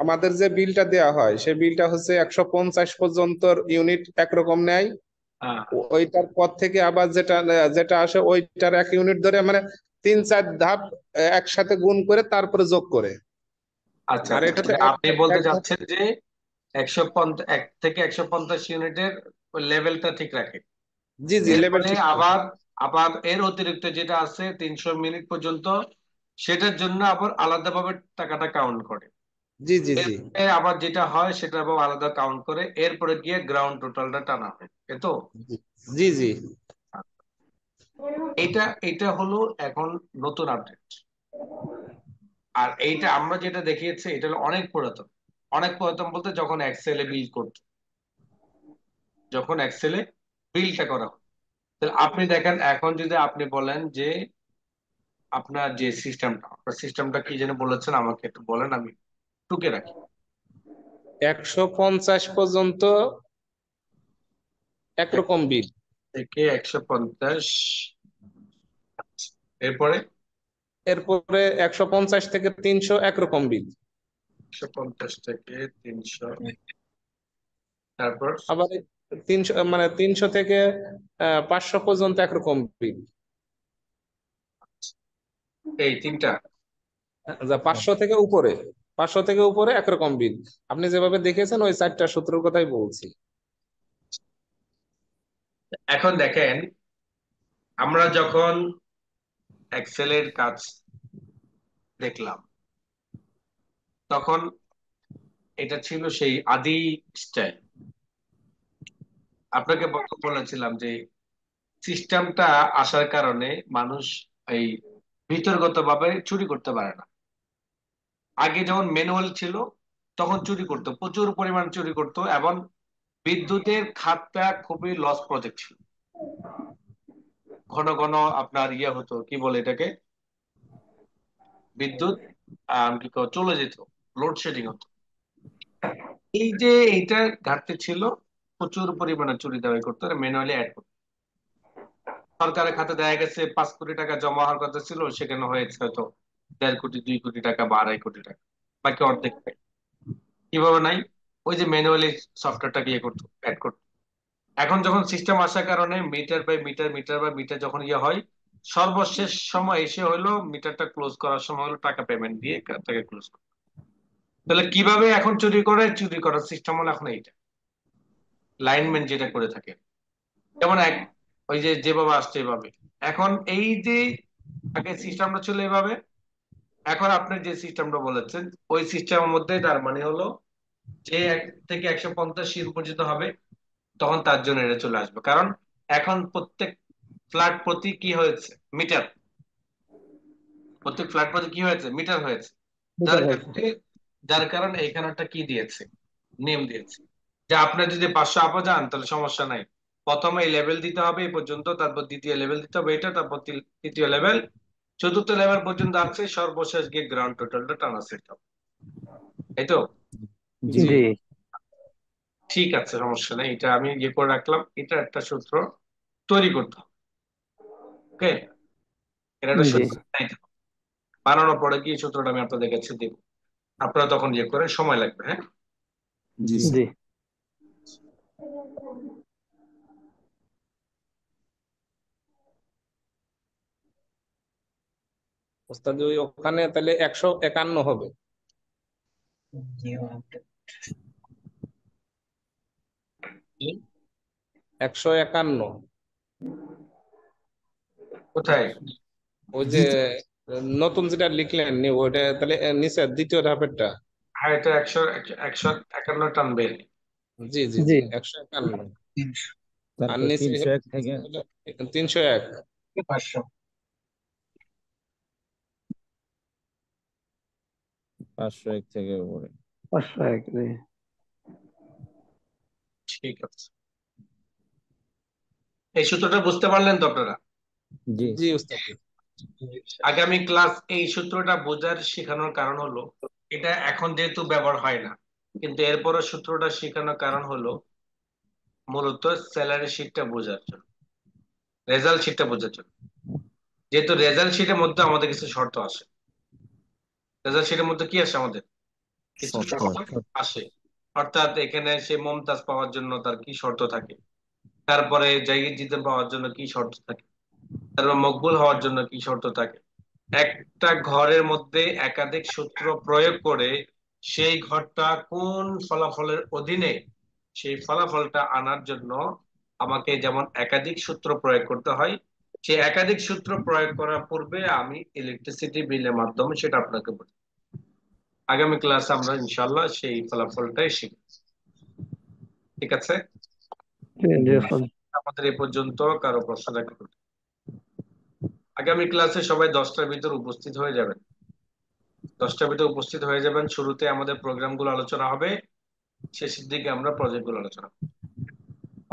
আমাদের যে বিলটা দেয়া হয় সেই বিলটা হচ্ছে 150 পর্যন্ত ইউনিট একরকম নেয়, হ্যাঁ, ওইটার পর থেকে আবার যেটা যেটা আসে ওইটার 1 ইউনিট ধরে মানে 3-4 ধাপ একসাথে গুণ করে তারপরে যোগ করে। আচ্ছা আর আচ্ছা, এটা তো মানে এক আপনি বলতে এক ধাপ। চাচ্ছেন যে 1 থেকে 150 ইউনিটের লেভেলটা ঠিক রাখে, জি জি, লেভেল এরপরে ঠিক আছে। আবার আবার এর অতিরিক্ত যেটা আছে 300 মিনিট পর্যন্ত, সেটার জন্য আবার আলাদাভাবে টাকাটা কাউন্ট করে। জি জি জি এরপরে আবার যেটা হয় সেটা আবার আলাদা কাউন্ট করে, এরপরে গিয়ে গ্রাউন্ড টোটালটা টানা হয়, তাই তো? জি জি এটা এটা হলো এখন নতুন আপডেট। আর এইটা আমরা যেটা দেখিয়েছি এটা হলো অনেক পুরাতন। অনেক পুরাতন বলতে যখন এক্সেলে বিল করতো, যখন এক্সেলে বিলটা করা হতো। তাহলে আপনি দেখেন, এখন যদি আপনি বলেন যে আপনার যে সিস্টেমটা, আপনার সিস্টেমটা কি যেন বলেছেন আমাকে একটু বলেন, আমি টুকে রাখি। 150 পর্যন্ত একরকম বিল, থেকে 150, এরপরে এরপরে 150 থেকে 300 একরকম বিল, 150 থেকে 300, তারপর আবার 300 মানে 300 থেকে 500 পর্যন্ত একরকম বিল, এই তিনটা। 500 থেকে উপরে, 500 থেকে উপরে একরকম বিল। আপনি যেভাবে দেখেছেন ওই 4টা সূত্রের কথাই বলছি। এখন দেখেন, আমরা যখন এক্সেলের কাজ দেখলাম তখন এটা ছিল সেই আদি স্টাইল। আপনাকে বলেছিলাম যে সিস্টেমটা আসার কারণে মানুষ এই ভিতরগতভাবে চুরি করতে পারে না। আগে যখন ম্যানুয়াল ছিল তখন চুরি করতো, প্রচুর পরিমাণ চুরি করতো, এবং বিদ্যুতের খাতটা খুবই লস প্রজেক্ট ছিল। ঘন ঘন আপনার ইয়ে হতো, কি বলে এটাকে, বিদ্যুৎ কি চলে যেত, লোডশেডিং হতো। এই যে এইটা ঘাটতি ছিল, প্রচুর পরিমাণে চুরি দাবি করতো, ম্যানুয়ালি অ্যাড করতো। সরকারের খাতে দেখা গেছে 5 কোটি টাকা জমা হওয়ার কথা ছিল, সেখানে হয়েছে হয়তো 1.5 কোটি 2 কোটি টাকা বা 2.5 কোটি টাকা, বাকি অর্ধেক পাই। কিভাবে নাই, ওই যে ম্যানুয়ালি সফটওয়্যারটাকে ইয়ে করতো, অ্যাড করতো। এখন যখন সিস্টেম আসার কারণে metre by metre, metre by metre যখন ইয়ে হয়, সর্বশেষ সময় এসে হলো মিটারটা ক্লোজ করার সময় হলো টাকা পেমেন্ট দিয়ে তাকে ক্লোজ করে। তাহলে কিভাবে এখন চুরি করে, চুরি করার সিস্টেম হলো এখন এইটা, লাইনম্যান যেটা করে থাকে। যেমন ওই যে যেভাবে আসছে এভাবে, এখন এই যে আগে সিস্টেমটা ছিল এভাবে, এখন আপনি যে সিস্টেমটা বলেছেন ওই সিস্টেমের মধ্যে তার মানে হলো যে 1 থেকে 150 এর পর্যন্ত হবে তখন তার জন্য এটা চলে আসবে, কারণ এখন প্রত্যেক ফ্ল্যাট প্রতি কি হয়েছে, মিটার। প্রত্যেক ফ্ল্যাট প্রতি কি হয়েছে, মিটার হয়েছে। যার কারণে যার কারণে এখানে একটা কি দিয়েছে, নিয়ম দিয়েছে যে আপনার যদি 500 আপা যান তাহলে সমস্যা নাই, প্রথমে এই লেভেল দিতে হবে এই পর্যন্ত, তারপর দ্বিতীয় লেভেল দিতে হবে এটা, তারপর তৃতীয় লেভেল, চতুর্থ লেভেল পর্যন্ত আছে, সর্বশেষ গিয়ে গ্রাউন্ড টোটালটা টানা সেট হবে। এই তো জি জি ঠিক আছে, সমস্যা নেই, এটা আমি ইয়ে করে রাখলাম, এটা একটা সূত্র তৈরি করতে হবে। ওকে, এটা একটা জি সূত্র বানাইতে হবে। বানানোর পরে কি সূত্রটা আমি আপনাদের কাছে দিব, আপনারা তখন ইয়ে করে, সময় লাগবে। হ্যাঁ, জি স্যার। জি ওস্তাদ ওই ওখানে তাহলে 151 হবে। New update. 151 কোথায়? ওই যে নতুন যেটা লিখলেন ওইটা তাহলে নিচে দ্বিতীয় ধাপেরটা। হ্যাঁ, এটা 151 টানবে। জি জি জি জি 151। আর তারপর নিচে 301 থেকে 301। 500। 501 থেকে উপরে। 501 জি ঠিক আছে, এই সূত্রটা বুঝতে পারলেন তো আপনারা? জি জি ওস্তাদ। আগামী ক্লাস এই সূত্রটা বোঝার শেখানোর কারণ হলো, এটা এখন যেহেতু ব্যবহার হয় না, কিন্তু এরপরও সূত্রটা শেখানোর কারণ হলো মূলত স্যালারি শিটটা বোঝার জন্য, রেজাল্ট শিটটা বোঝার জন্য। যেহেতু রেজাল্ট শিটের মধ্যে আমাদের কিছু শর্ত আসে, রেজাল্ট শিটের মধ্যে কি আসে, আমাদের কিছু শর্ত শর্ত আসে। অর্থাৎ এখানে সে মমতাজ পাওয়ার জন্য তার কি শর্ত থাকে, তারপরে জায়গির জিতে পাওয়ার জন্য কি শর্ত থাকে, তারপর মকবুল হওয়ার জন্য কি শর্ত থাকে। একটা ঘরের মধ্যে একাধিক সূত্র প্রয়োগ করে সেই ঘরটা কোন ফলাফলের অধীনে, সেই ফলাফলটা আনার জন্য আমাকে যেমন একাধিক সূত্র প্রয়োগ করতে হয়, সেই একাধিক সূত্র প্রয়োগ করার পূর্বে আমি ইলেকট্রিসিটি বিলের মাধ্যমে সেটা আপনাকে বলি। আগামী ক্লাসে আমরা ইনশাল্লাহ সেই ফলাফলটাই শিখব। ঠিক আছে, জি জি জি ওস্তাদ। আমাদের এ পর্যন্ত কারো প্রশ্ন থাকলে আগামী ক্লাসে সবাই 10টার ভিতর উপস্থিত হয়ে যাবেন। 10টার ভিতর উপস্থিত হয়ে যাবেন। শুরুতে আমাদের প্রোগ্রামগুলো আলোচনা হবে, শেষের দিকে আমরা প্রজেক্টগুলো আলোচনা করব।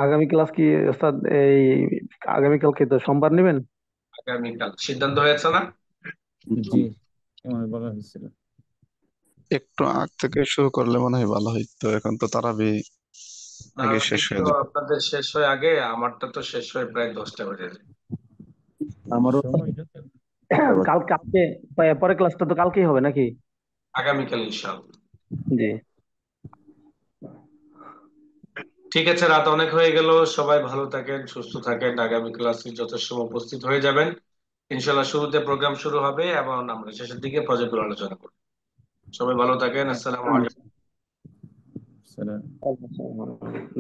আগামী ক্লাস কি ওস্তাদ? এই আগামীকালকে তো সোমবার নেবেন? আগামীকাল সিদ্ধান্ত হয়েছে না? জি আমার বলা হয়েছিল। একটু আগ থেকে শুরু করলে মনে হয় ভালো হইতো, এখন তো তারাবি আগে শেষ তো হয়ে যাবে। আপনাদের শেষ হয়ে আগে, আমারটা তো শেষ হয়ে প্রায় 10টা বেজে যায়। আমারও সময়টা কালকে পরে ক্লাসটা তো কালকেই হবে নাকি? আগামীকাল ইনশাআল্লাহ। জি ঠিক আছে, রাত অনেক হয়ে গেল, সবাই ভালো থাকেন, সুস্থ থাকেন। আগামী ক্লাসে যথেষ্ট সময় উপস্থিত হয়ে যাবেন। ইনশাআল্লাহ শুরুতে প্রোগ্রাম শুরু হবে এবং আমরা শেষের দিকে প্রজেক্টগুলো আলোচনা করব। সবাই ভালো থাকেন, আসসালামু আলাইকুম। সেটা